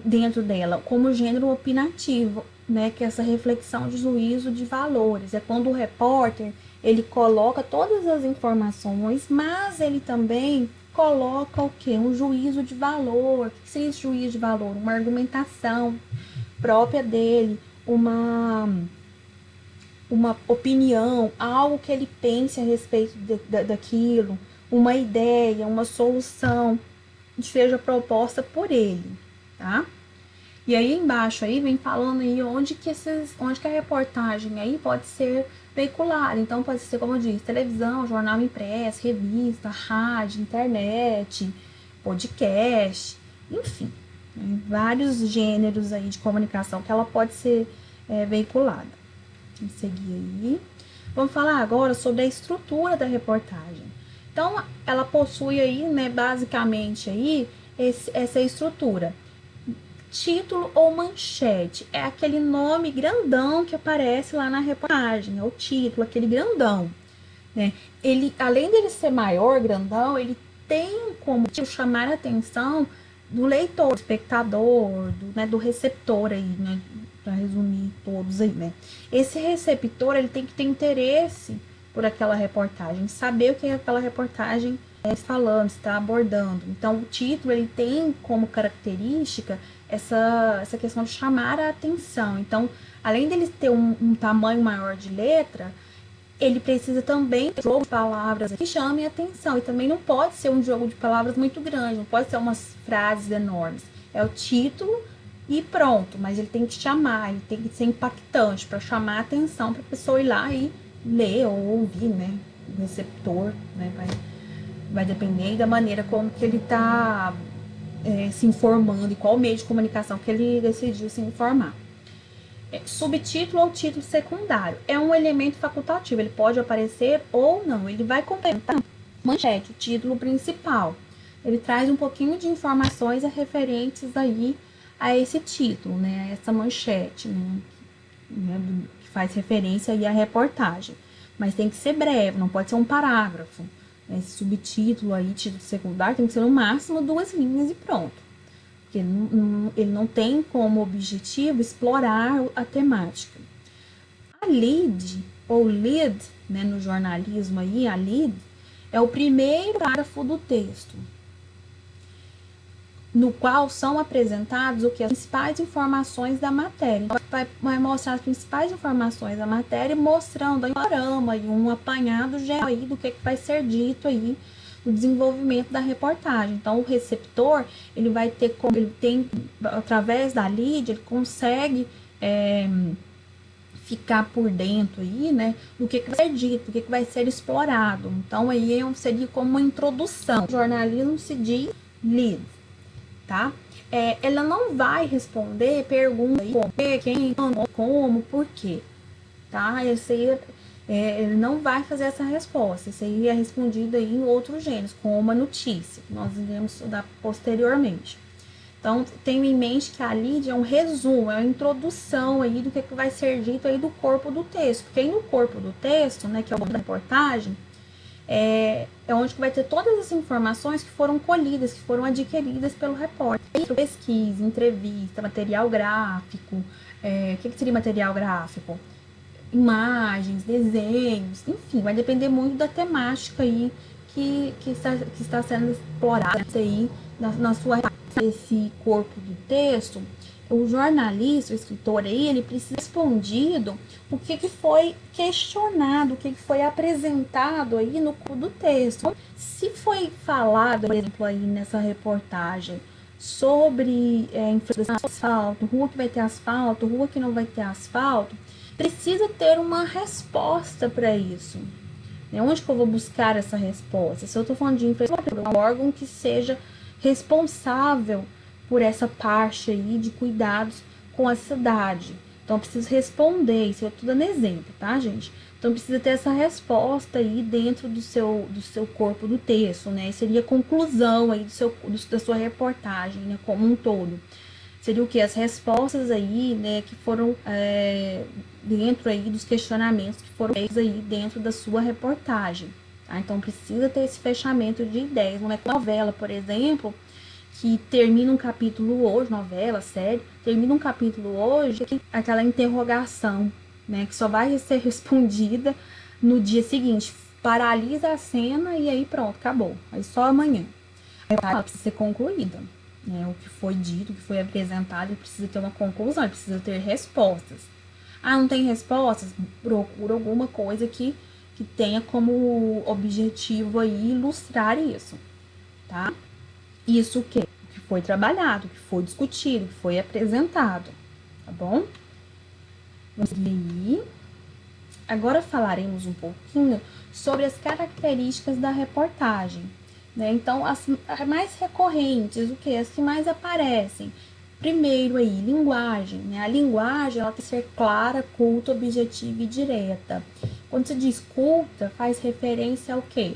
Dentro dela, como gênero opinativo, né? Que é essa reflexão de juízo de valores. É quando o repórter, ele coloca todas as informações, mas ele também coloca o quê? Um juízo de valor. O que seria esse juízo de valor? Uma argumentação própria dele, uma opinião, algo que ele pense a respeito daquilo, uma ideia, uma solução. seja proposta por ele, tá? E aí embaixo aí vem falando aí onde que a reportagem aí pode ser veiculada. Então pode ser, como eu disse, televisão, jornal impresso, revista, rádio, internet, podcast, enfim, né? Vários gêneros aí de comunicação que ela pode ser veiculada. Vamos seguir aí. Vamos falar agora sobre a estrutura da reportagem. Então, ela possui aí, né, basicamente aí, essa estrutura. Título ou manchete é aquele nome grandão que aparece lá na reportagem, é o título, aquele grandão, né? Ele, além dele ser maior, grandão, ele tem como chamar a atenção do leitor, do espectador, do receptor aí, né? Para resumir todos aí, né? Esse receptor, ele tem que ter interesse por aquela reportagem, saber o que aquela reportagem está falando, está abordando. Então, o título, ele tem como característica essa questão de chamar a atenção. Então, além dele ter um tamanho maior de letra, ele precisa também ter um jogo de palavras que chame a atenção. E também não pode ser um jogo de palavras muito grande, não pode ser umas frases enormes. É o título e pronto, mas ele tem que chamar, ele tem que ser impactante para chamar a atenção para a pessoa ir lá e ler ou ouvir, né? O receptor, né? Vai depender da maneira como que ele está se informando e qual meio de comunicação que ele decidiu se informar. Subtítulo ou título secundário é um elemento facultativo, ele pode aparecer ou não, ele vai complementar manchete, o título principal. Ele traz um pouquinho de informações referentes aí a esse título, né, a essa manchete, né, que faz referência aí à reportagem. Mas tem que ser breve, não pode ser um parágrafo. Esse subtítulo aí, título secundário, tem que ser no máximo 2 linhas e pronto. Porque ele não tem como objetivo explorar a temática. A lead, ou lead, né, no jornalismo aí, a lead, é o primeiro parágrafo do texto, no qual são apresentados as principais informações da matéria. Então, vai mostrar as principais informações da matéria, mostrando um panorama e um apanhado geral aí do que vai ser dito aí no desenvolvimento da reportagem. Então, o receptor, ele vai ter como, ele tem, através da lead, ele consegue ficar por dentro aí, né, do que vai ser dito, do que vai ser explorado. Então, aí seria como uma introdução. O jornalismo se diz lead. Tá? Ela não vai responder perguntas como quem, como, por quê, tá? Ele não vai fazer essa resposta. Isso aí é respondido aí em outros gêneros, como uma notícia, que nós iremos estudar posteriormente. Então, tenho em mente que a lead é um resumo, é uma introdução aí do que vai ser dito aí do corpo do texto. Porque aí no corpo do texto, né, que é o da reportagem, é onde que vai ter todas as informações que foram colhidas, que foram adquiridas pelo repórter. Pesquisa, entrevista, material gráfico. O que seria material gráfico? Imagens, desenhos, enfim, vai depender muito da temática aí que está sendo explorada aí na sua esse corpo do texto. O jornalista, o escritor aí, ele precisa ser respondido o que foi questionado, o que foi apresentado aí no corpo do texto. Se foi falado, por exemplo, aí nessa reportagem sobre infraestrutura de asfalto, rua que vai ter asfalto, rua que não vai ter asfalto, precisa ter uma resposta para isso. Onde que eu vou buscar essa resposta? Se eu estou falando de infraestrutura, um órgão que seja responsável por essa parte aí de cuidados com a cidade. Então, eu preciso responder, isso eu estou dando exemplo, tá, gente? Então, precisa ter essa resposta aí dentro do seu corpo do texto, né? Seria a conclusão aí da sua reportagem, né, como um todo. Seria o que? As respostas aí, né, que foram dentro aí dos questionamentos que foram feitos aí dentro da sua reportagem, tá? Então, precisa ter esse fechamento de ideias. Não é com novela, por exemplo, que termina um capítulo hoje, novela, série, termina um capítulo hoje, aquela interrogação, né, que só vai ser respondida no dia seguinte. Paralisa a cena e aí pronto, acabou. Aí só amanhã. Ela precisa ser concluída, né? O que foi dito, o que foi apresentado, ele precisa ter uma conclusão, ele precisa ter respostas. Ah, não tem respostas? Procura alguma coisa que tenha como objetivo aí ilustrar isso, tá? isso o quê? O que foi trabalhado, o que foi discutido, o que foi apresentado, tá bom? Vamos seguir. Agora falaremos um pouquinho sobre as características da reportagem, né? Então, as mais recorrentes, o que? As que mais aparecem. Primeiro aí, linguagem, né? A linguagem, ela tem que ser clara, culta, objetiva e direta. Quando se diz culta, faz referência ao quê?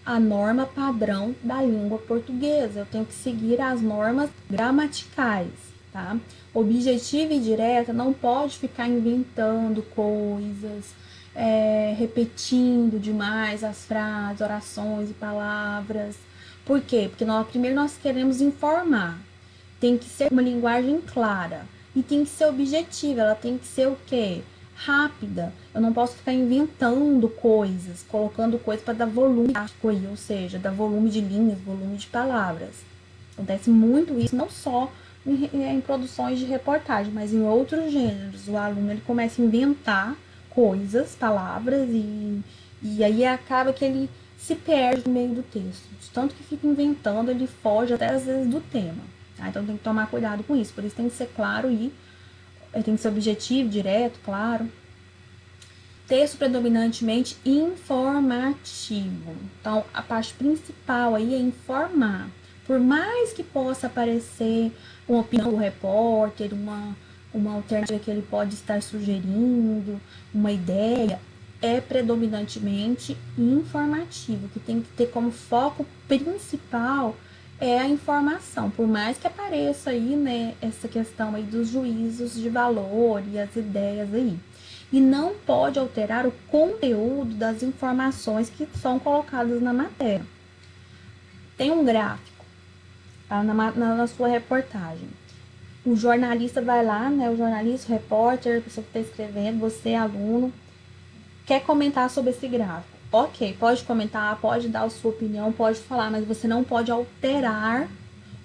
A norma padrão da língua portuguesa. Eu tenho que seguir as normas gramaticais, tá? Objetiva e direta não pode ficar inventando coisas, repetindo demais as frases, orações e palavras. Por quê? Porque primeiro nós queremos informar. Tem que ser uma linguagem clara e tem que ser objetiva. Ela tem que ser o quê? Rápida. Eu não posso ficar inventando coisas, colocando coisas para dar volume aí, ou seja, dar volume de linhas, volume de palavras. Acontece muito isso, não só em produções de reportagem, mas em outros gêneros. O aluno ele começa a inventar coisas, palavras, e aí acaba que ele se perde no meio do texto. De tanto que fica inventando, ele foge até às vezes do tema. Tá? Então tem que tomar cuidado com isso. Por isso tem que ser claro e tem que ser objetivo, direto, claro. Texto predominantemente informativo. Então, a parte principal aí é informar. Por mais que possa aparecer uma opinião do repórter, uma alternativa que ele pode estar sugerindo, uma ideia, é predominantemente informativo, que tem que ter como foco principal é a informação, por mais que apareça aí, né, essa questão aí dos juízos de valor e as ideias aí. E não pode alterar o conteúdo das informações que são colocadas na matéria. Tem um gráfico na sua reportagem. O jornalista vai lá, né, o jornalista, o repórter, a pessoa que está escrevendo, você, aluno, quer comentar sobre esse gráfico. Ok, pode comentar, pode dar a sua opinião, pode falar, mas você não pode alterar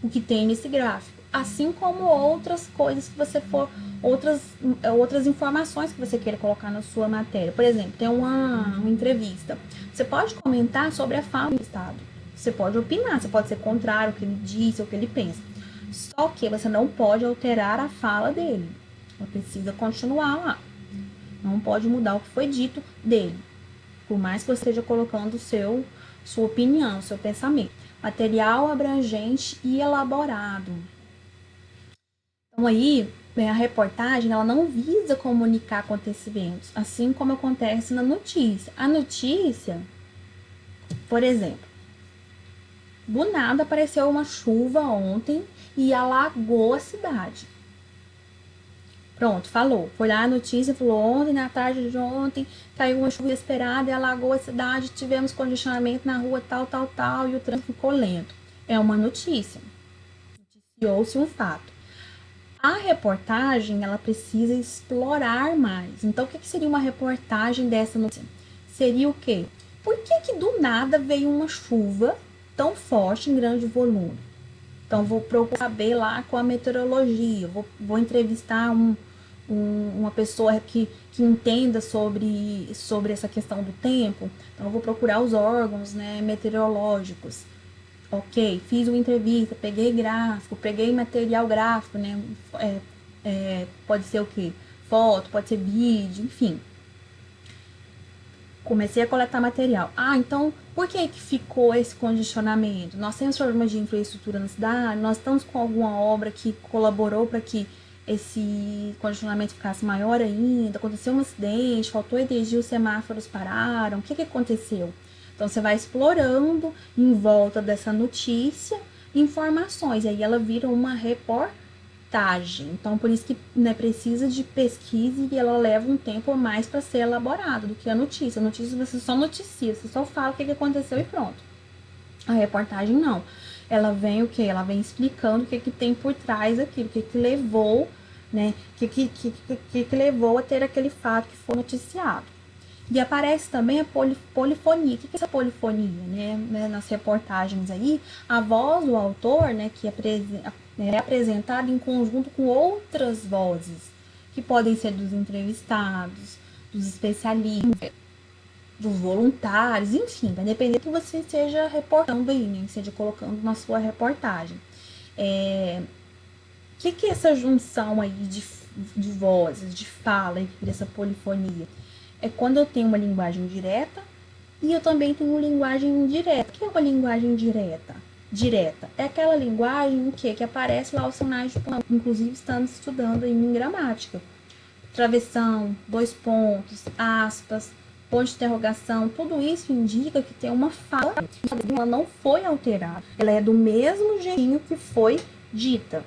o que tem nesse gráfico. Assim como outras coisas que você for, outras informações que você queira colocar na sua matéria. Por exemplo, tem uma entrevista. Você pode comentar sobre a fala do Estado. Você pode opinar, você pode ser contrário ao que ele disse, ao que ele pensa. Só que você não pode alterar a fala dele. Ela precisa continuar lá. Não pode mudar o que foi dito dele. Por mais que você esteja colocando sua opinião, seu pensamento. Material abrangente e elaborado. Então aí, a reportagem, ela não visa comunicar acontecimentos, assim como acontece na notícia. A notícia, por exemplo, do nada apareceu uma chuva ontem e alagou a cidade. Pronto, falou. Foi lá a notícia, falou ontem, na tarde de ontem, caiu uma chuva inesperada e alagou a cidade, tivemos congestionamento na rua tal, e o trânsito ficou lento. É uma notícia. Noticiou-se um fato. A reportagem, ela precisa explorar mais. Então, o que seria uma reportagem dessa notícia? Seria o quê? Por que do nada veio uma chuva tão forte, em grande volume? Então, vou procurar saber lá com a meteorologia, vou entrevistar uma pessoa que entenda sobre essa questão do tempo. Então, eu vou procurar os órgãos, né, meteorológicos. Ok, fiz uma entrevista, peguei gráfico, peguei material gráfico, né, pode ser o quê? Foto, pode ser vídeo, enfim. Comecei a coletar material. Então, por que ficou esse congestionamento? Nós temos problemas de infraestrutura na cidade? Nós estamos com alguma obra que colaborou para que esse congestionamento ficasse maior ainda? Aconteceu um acidente, faltou energia, os semáforos pararam? O que aconteceu? Então, você vai explorando em volta dessa notícia informações. E aí ela vira uma reportagem. Então, por isso que, né, precisa de pesquisa e ela leva um tempo a mais para ser elaborada do que a notícia. A notícia você só noticia, você só fala o que aconteceu e pronto. A reportagem não. Ela vem o quê? Ela vem explicando o que tem por trás daquilo, o que levou, né? O que levou a ter aquele fato que foi noticiado. E aparece também a polifonia. O que é essa polifonia, né? Nas reportagens aí, a voz do autor, né, que é apresentada em conjunto com outras vozes, que podem ser dos entrevistados, dos especialistas. dos voluntários, enfim, vai depender do que você esteja reportando aí, né? Seja colocando na sua reportagem. Que é essa junção aí de vozes, de fala, dessa polifonia? É quando eu tenho uma linguagem direta e eu também tenho uma linguagem indireta. O que é uma linguagem direta? Direta é aquela linguagem que aparece lá os sinais de ponto. Inclusive estamos estudando aí em gramática. Travessão, dois pontos, aspas, ponto de interrogação, tudo isso indica que tem uma fala, ela não foi alterada. Ela é do mesmo jeitinho que foi dita.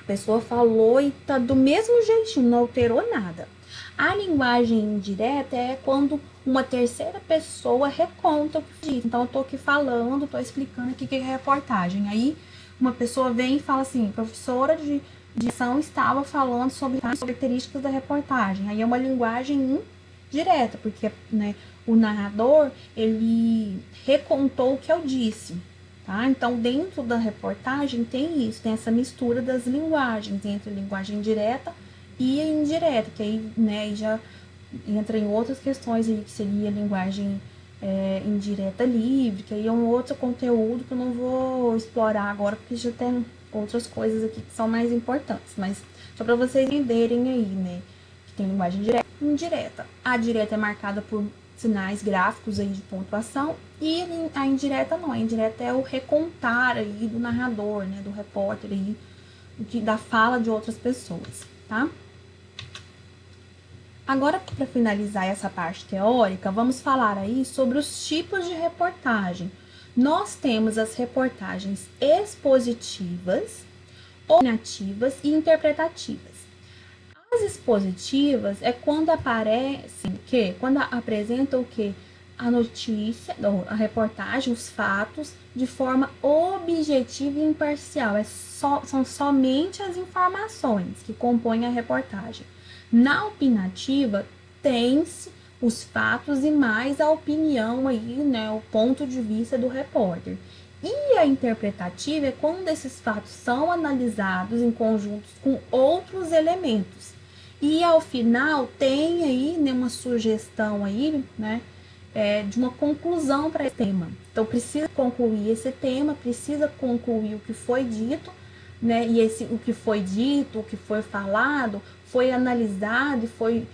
A pessoa falou e tá do mesmo jeitinho, não alterou nada. A linguagem indireta é quando uma terceira pessoa reconta o que diz. Então, eu tô aqui falando, tô explicando aqui o que é reportagem. Aí, uma pessoa vem e fala assim, professora de ação estava falando sobre as características da reportagem. Aí é uma linguagem indireta, porque né, o narrador, ele recontou o que eu disse. Tá? Então, dentro da reportagem tem isso, tem essa mistura das linguagens, entre linguagem direta e indireta, que aí né, já entra em outras questões aí, que seria linguagem indireta livre, que aí é um outro conteúdo que eu não vou explorar agora, porque já tem outras coisas aqui que são mais importantes, mas só para vocês entenderem aí, né, que tem linguagem direta e indireta. A direta é marcada por sinais gráficos aí de pontuação e a indireta não, a indireta é o recontar aí do narrador, né, do repórter aí, da fala de outras pessoas, tá? Agora, para finalizar essa parte teórica, vamos falar aí sobre os tipos de reportagem. Nós temos as reportagens expositivas, opinativas e interpretativas. As expositivas é quando aparecem o quê? Quando apresentam o quê? A notícia, a reportagem, os fatos, de forma objetiva e imparcial. São somente as informações que compõem a reportagem. Na opinativa, tem-se os fatos e mais a opinião aí, né, o ponto de vista do repórter. E a interpretativa é quando esses fatos são analisados em conjuntos com outros elementos. E ao final tem aí né, uma sugestão aí, né, de uma conclusão para esse tema. Então precisa concluir esse tema, precisa concluir o que foi dito, né? E o que foi dito, o que foi falado, foi analisado e foi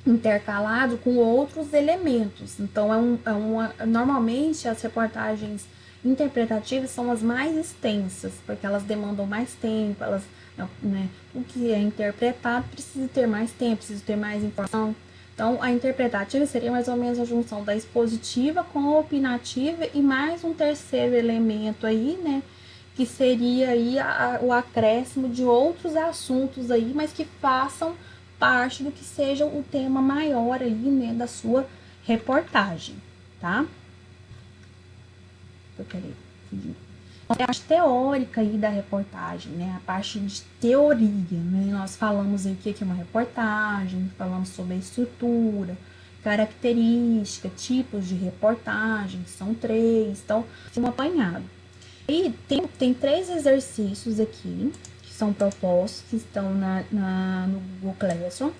intercalado com outros elementos. Então, normalmente as reportagens interpretativas são as mais extensas, porque elas demandam mais tempo, né, o que é interpretado precisa ter mais tempo, precisa ter mais informação. Então, a interpretativa seria mais ou menos a junção da expositiva com a opinativa e mais um terceiro elemento aí, né, que seria aí o acréscimo de outros assuntos aí, mas que façam parte do que seja o tema maior aí, né, da sua reportagem, tá? A parte teórica aí da reportagem, né, a parte de teoria, né, nós falamos aí o que é uma reportagem, falamos sobre a estrutura, característica, tipos de reportagem, são 3, então, um apanhado. E tem 3 exercícios aqui que são propostos, que estão no Google Classroom.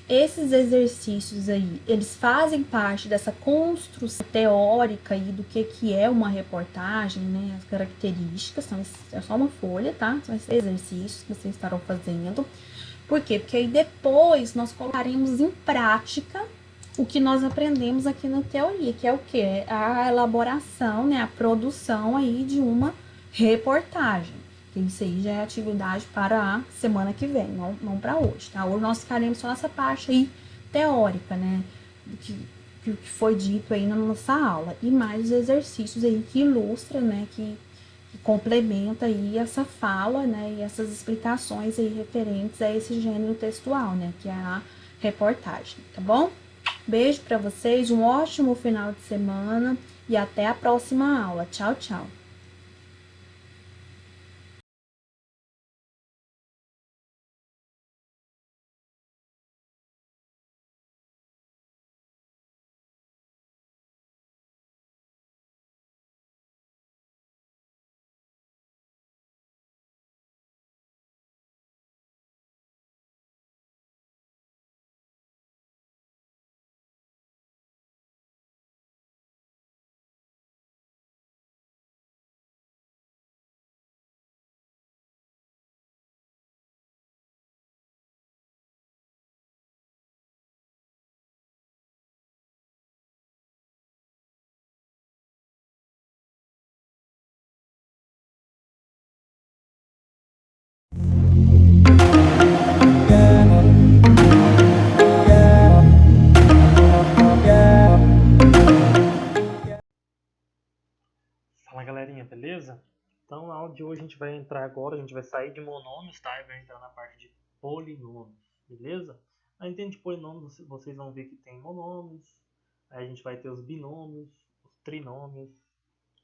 Esses exercícios aí, eles fazem parte dessa construção teórica aí do que é uma reportagem, né? As características, é só uma folha, tá? São esses exercícios que vocês estarão fazendo. Por quê? Porque aí depois nós colocaremos em prática o que nós aprendemos aqui na teoria, que é o quê? A elaboração, né? A produção aí de uma reportagem. Isso aí já é atividade para a semana que vem, não para hoje, tá? Hoje nós ficaremos só nessa parte aí teórica, né? Do que foi dito aí na nossa aula. E mais os exercícios aí que ilustra, né? Que complementa aí essa fala, né? E essas explicações aí referentes a esse gênero textual, né? Que é a reportagem, tá bom? Beijo para vocês, um ótimo final de semana e até a próxima aula. Tchau, tchau. galerinha, beleza? Então, na aula de hoje a gente vai entrar agora, a gente vai sair de monômios, tá? E vai entrar na parte de polinômios, beleza? Aí dentro de polinômios vocês vão ver que tem monômios, aí a gente vai ter os binômios, os trinômios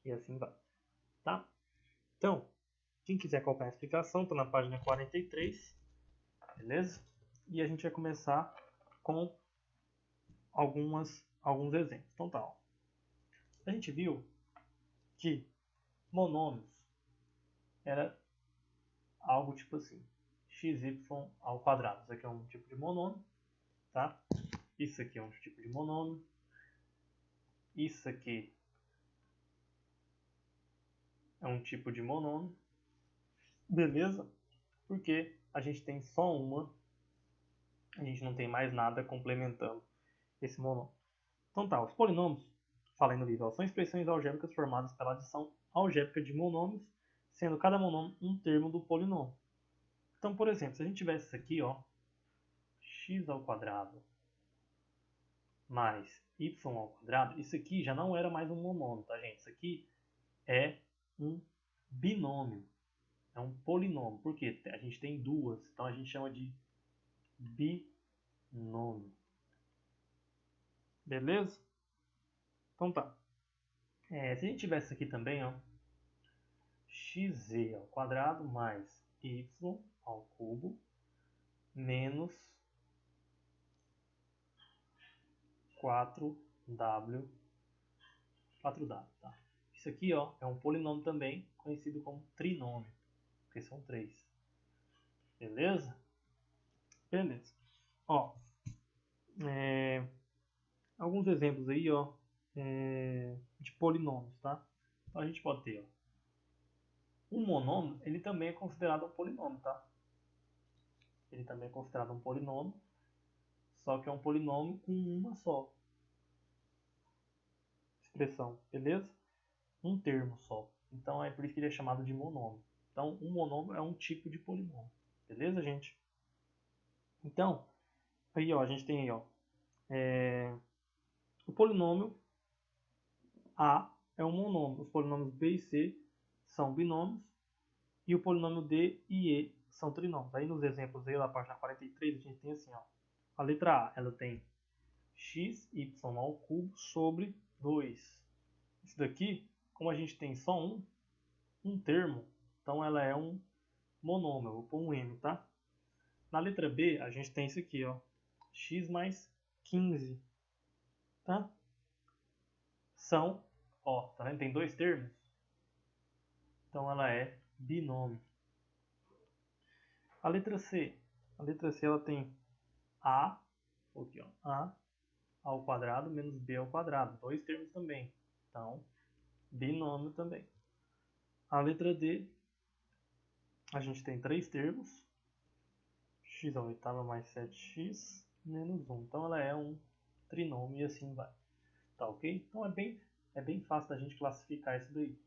e assim vai, tá? Então, quem quiser acompanhar a explicação, tá na página 43, beleza? E a gente vai começar com alguns exemplos. Então tá, ó. A gente viu que monômios era algo tipo assim, xy ao quadrado. Isso aqui é um tipo de monômio, tá? Isso aqui é um tipo de monômio. Isso aqui é um tipo de monômio. Beleza? Porque a gente tem só uma, a gente não tem mais nada complementando esse monômio. Então tá, os polinômios, falei no livro, são expressões algébricas formadas pela adição algébrica de monômios, sendo cada monômio um termo do polinômio. Então, por exemplo, se a gente tivesse isso aqui, ó, x ao quadrado mais y ao quadrado, isso aqui já não era mais um monômio, tá, gente? Isso aqui é um binômio, é um polinômio. Por quê? A gente tem duas, então a gente chama de binômio. Beleza? Então tá. Se a gente tivesse aqui também, ó, xz ao quadrado mais y ao cubo menos 4w, tá? Isso aqui, ó, é um polinômio também, conhecido como trinômio, porque são 3. Beleza? Beleza. Ó, alguns exemplos aí, ó, de polinômios, tá? Então a gente pode ter, ó, um monômio, ele também é considerado um polinômio, tá? Ele também é considerado um polinômio, só que é um polinômio com uma só expressão, beleza? Um termo só. Então é por isso que ele é chamado de monômio. Então um monômio é um tipo de polinômio, beleza, gente? Então, aí ó, a gente tem aí, ó, o polinômio A é um monômio. Os polinômios B e C são binômios. E o polinômio D e E são trinômios. Aí nos exemplos aí da página 43 a gente tem assim, ó. A letra A, ela tem xy ao cubo sobre 2. Isso daqui, como a gente tem só um termo, então ela é um monômio. Eu vou pôr um M, tá? Na letra B, a gente tem isso aqui, ó. X mais 15, tá? São, ó, tá vendo? Tem dois termos. Então ela é binômio. A letra C ela tem aqui, ó, A ao quadrado menos B ao quadrado. Dois termos também. Então, binômio também. A letra D, a gente tem três termos. X à oitava mais 7x menos 1. Então ela é um trinômio e assim vai. Tá ok? Então é bem fácil da gente classificar isso daí.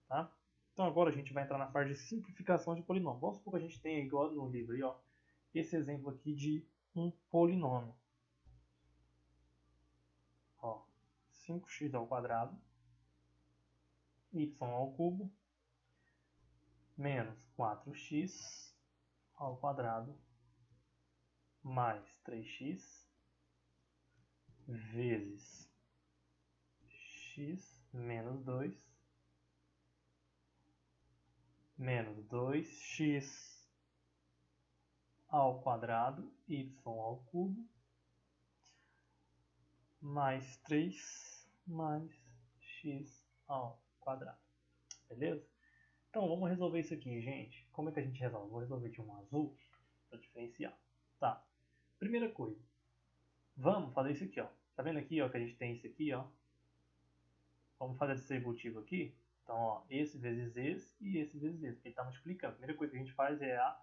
Tá? Então agora a gente vai entrar na parte de simplificação de polinômio. Vamos supor que a gente tenha, igual no livro aí, ó, esse exemplo aqui de um polinômio. Ó, 5x ao quadrado, y ao cubo, menos 4x ao quadrado, mais 3x, vezes x menos 2, menos 2x ao quadrado, y ao cubo, mais 3 mais x ao quadrado. Beleza? Então vamos resolver isso aqui, gente. Como é que a gente resolve? Vou resolver de um azul para diferenciar. Tá. Primeira coisa. Vamos fazer isso aqui, ó. Tá vendo aqui, ó, que a gente tem isso aqui, ó. Vamos fazer distributivo aqui. Então, ó, esse vezes esse e esse vezes esse, porque ele está multiplicando. A primeira coisa que a gente faz é a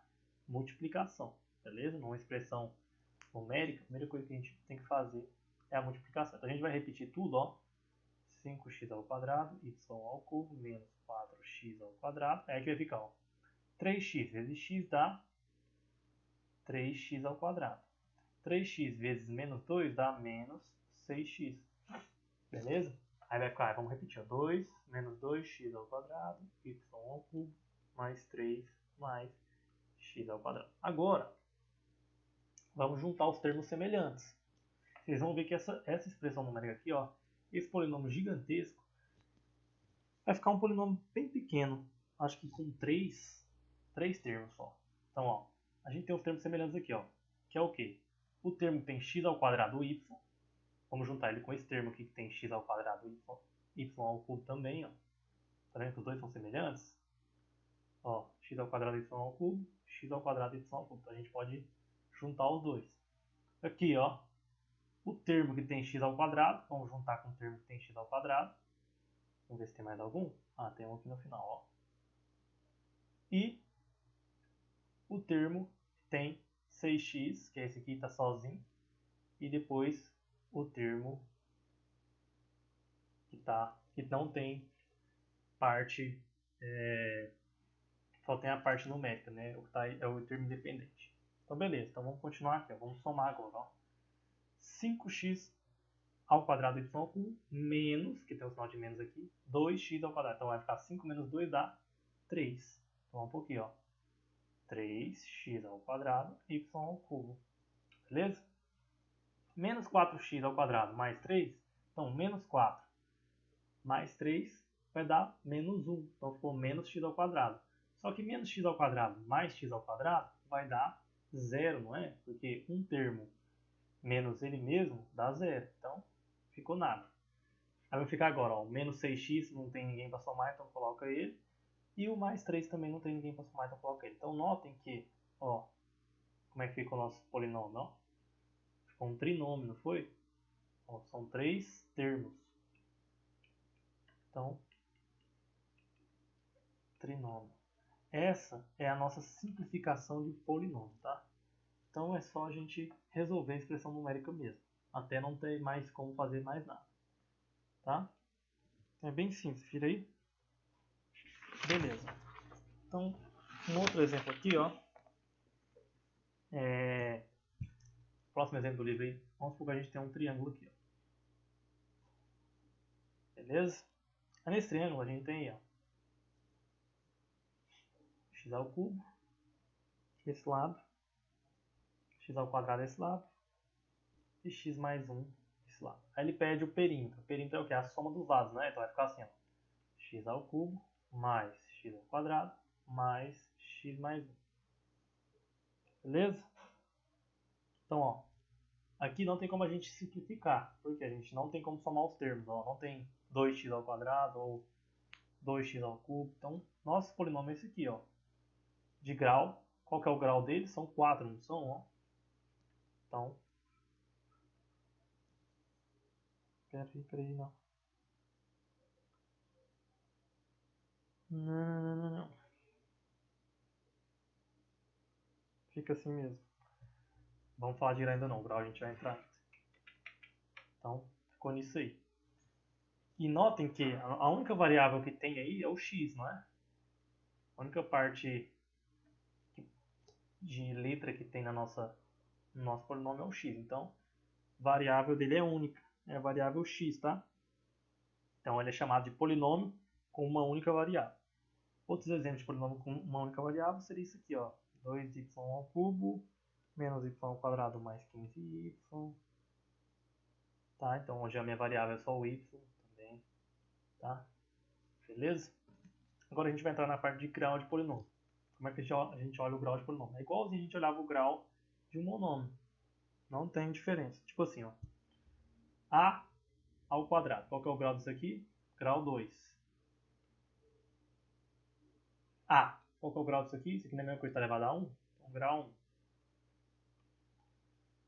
multiplicação, beleza? Numa expressão numérica, a primeira coisa que a gente tem que fazer é a multiplicação. Então a gente vai repetir tudo, ó. 5x ao quadrado, y ao cubo, menos 4x ao quadrado. Aí que vai ficar, ó. 3x vezes x dá 3x ao quadrado. 3x vezes menos 2 dá menos 6x. Beleza? Aí vai ficar, vamos repetir, ó, 2 menos 2x ao quadrado, y ao cubo, mais 3 mais x ao quadrado. Agora, vamos juntar os termos semelhantes. Vocês vão ver que essa expressão numérica aqui, ó, esse polinômio gigantesco, vai ficar um polinômio bem pequeno. Acho que com 3 termos só. Então, ó, a gente tem os termos semelhantes aqui, ó, que é o quê? O termo que tem x ao quadrado y. Vamos juntar ele com esse termo aqui que tem x ao quadrado y ao cubo também, ó. Tá vendo que os dois são semelhantes? Ó, x ao quadrado y ao cubo, x ao quadrado y ao cubo. Então a gente pode juntar os dois. Aqui, ó, o termo que tem x ao quadrado, vamos juntar com o termo que tem x ao quadrado. Vamos ver se tem mais algum. Ah, tem um aqui no final, ó. E o termo que tem 6x, que é esse aqui, está sozinho. E depois o termo que não tem parte, só tem a parte numérica, né? O que tá aí é o termo independente. Então beleza, então vamos continuar aqui, ó. Vamos somar agora, ó. 5x ao quadrado y ao cubo menos, que tem o sinal de menos aqui, 2x ao quadrado. Então vai ficar 5 menos 2 dá 3. Então vamos um pouquinho, ó. 3x ao quadrado y ao cubo. Beleza? Menos 4x ao quadrado mais 3. Então menos 4 mais 3 vai dar menos 1. Então ficou menos x ao quadrado. Só que menos x ao quadrado mais x ao quadrado vai dar 0, não é? Porque um termo menos ele mesmo dá 0. Então ficou nada. Aí vai ficar agora, ó, menos 6x, não tem ninguém para somar, então coloca ele. E o mais 3 também não tem ninguém para somar, então coloca ele. Então notem que, ó, como é que fica o nosso polinômio, ó? Ficou um trinômio, não foi? Ó, são 3 termos. Então, trinômio. Essa é a nossa simplificação de polinômio, tá? Então é só a gente resolver a expressão numérica mesmo. Até não ter mais como fazer mais nada. Tá? É bem simples, vira aí. Beleza. Então, um outro exemplo aqui, ó. Próximo exemplo do livro aí. Vamos supor que a gente tem um triângulo aqui, ó. Beleza? Aí nesse triângulo a gente tem aí, ó, x ao cubo, desse lado, x ao quadrado desse lado, e x mais 1 desse lado. Aí ele pede o perímetro. O perímetro é o que? A soma dos lados, né? Então vai ficar assim, ó, x ao cubo mais x ao quadrado mais x mais 1. Beleza? Então, ó, aqui não tem como a gente simplificar, porque a gente não tem como somar os termos, ó, não tem 2x ao quadrado ou 2x ao cubo. Então, nosso polinômio é esse aqui, ó, de grau. Qual que é o grau dele? São 4, não são? Ó. Então, peraí, não. Não. Fica assim mesmo. Vamos falar de grau ainda não, o grau a gente vai entrar ainda. Então, ficou nisso aí. E notem que a única variável que tem aí é o x, não é? A única parte de letra que tem no nosso polinômio é o x. Então, a variável dele é única. É a variável x, tá? Então, ele é chamado de polinômio com uma única variável. Outros exemplos de polinômio com uma única variável seria isso aqui, ó. 2y ao cubo menos y ao quadrado mais 15y. Tá? Então, hoje a minha variável é só o y também. Tá? Beleza? Agora a gente vai entrar na parte de grau de polinômio. Como é que a gente olha o grau de polinômio? É igualzinho a gente olhava o grau de um monômio. Não tem diferença. Tipo assim, ó. A ao quadrado. Qual que é o grau disso aqui? Grau 2. A. Qual que é o grau disso aqui? Isso aqui não é a mesma coisa, está elevado a 1? Então, grau 1.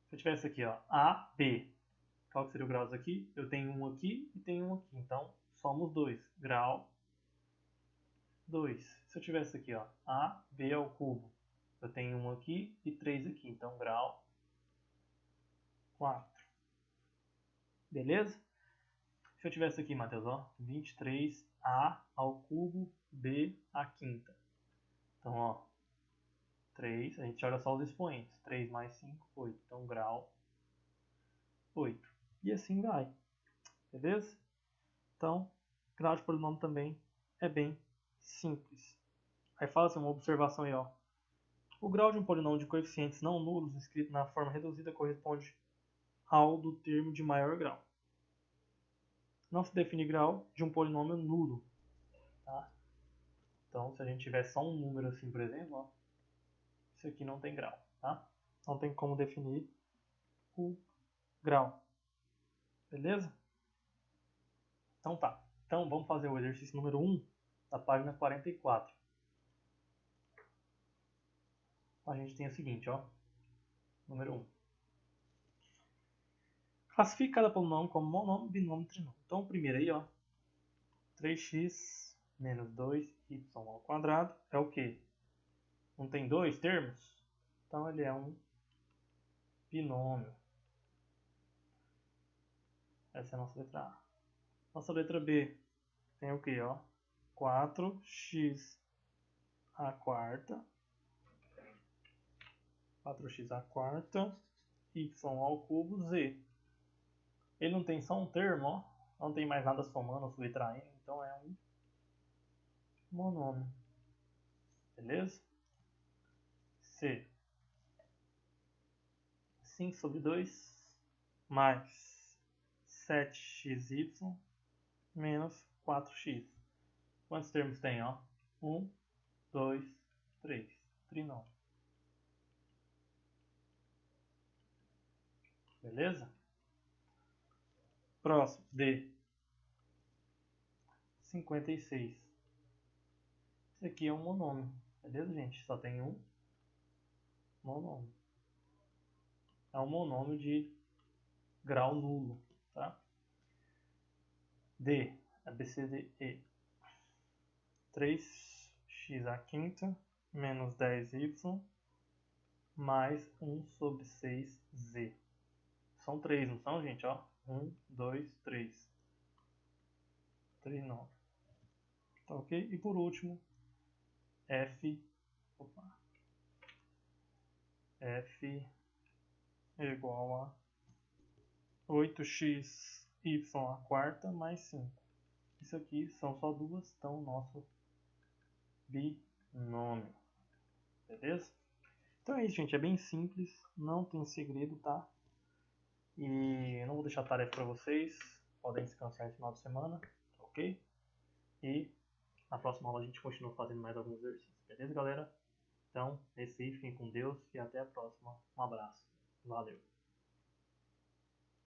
Se eu tivesse aqui, ó, A, B. Qual que seria o grau disso aqui? Eu tenho um aqui e tenho um aqui. Então, somos 2. Grau 2. Se eu tivesse aqui, ó, A, B ao cubo. Eu tenho um aqui e 3 aqui. Então, grau 4. Beleza? Se eu tivesse aqui, Matheus, ó, 23A ao cubo, B à quinta. Então, ó, 3, a gente olha só os expoentes. 3 mais 5, 8. Então, grau 8. E assim vai. Beleza? Então, grau de polinômio também é bem simples. Aí fala assim, uma observação aí, ó. O grau de um polinômio de coeficientes não nulos escrito na forma reduzida corresponde ao do termo de maior grau. Não se define grau de um polinômio nulo. Tá? Então, se a gente tiver só um número assim, por exemplo, ó, isso aqui não tem grau. Tá? Não tem como definir o grau. Beleza? Então tá. Então vamos fazer o exercício número 1 da página 44. A gente tem o seguinte, ó. Número 1. Classifique cada polinômio como monômio, binômio e trinômio. Então o primeiro aí, ó. 3x menos 2y ao quadrado é o quê? Não tem dois termos? Então ele é um binômio. Essa é a nossa letra A. Nossa letra B tem o quê, ó? 4x à quarta. 4x à quarta. Y ao cubo, z. Ele não tem só um termo, ó. Não tem mais nada somando ou subtraindo. Então é um monômio. Beleza? C. 5 sobre 2 mais 7xy menos 4x. Quantos termos tem, ó? 1, 2, 3. Trinômio. Beleza? Próximo. D. 56. Esse aqui é um monômio. Beleza, gente? Só tem um monômio. É um monômio de grau nulo, tá? D. ABCDE. 3x à quinta menos 10y mais 1 sobre 6z. São 3, não são, gente? Ó, 1, 2, 3. Trinômio. Tá ok? E por último, F é igual a 8xy à quarta mais 5. Isso aqui são só duas, então o nosso binômio. Beleza? Então é isso, gente. É bem simples, não tem segredo, tá? E eu não vou deixar tarefa para vocês. Podem descansar esse final de semana, ok? E na próxima aula a gente continua fazendo mais alguns exercícios. Beleza, galera? Então, esse aí, fiquem com Deus e até a próxima. Um abraço. Valeu!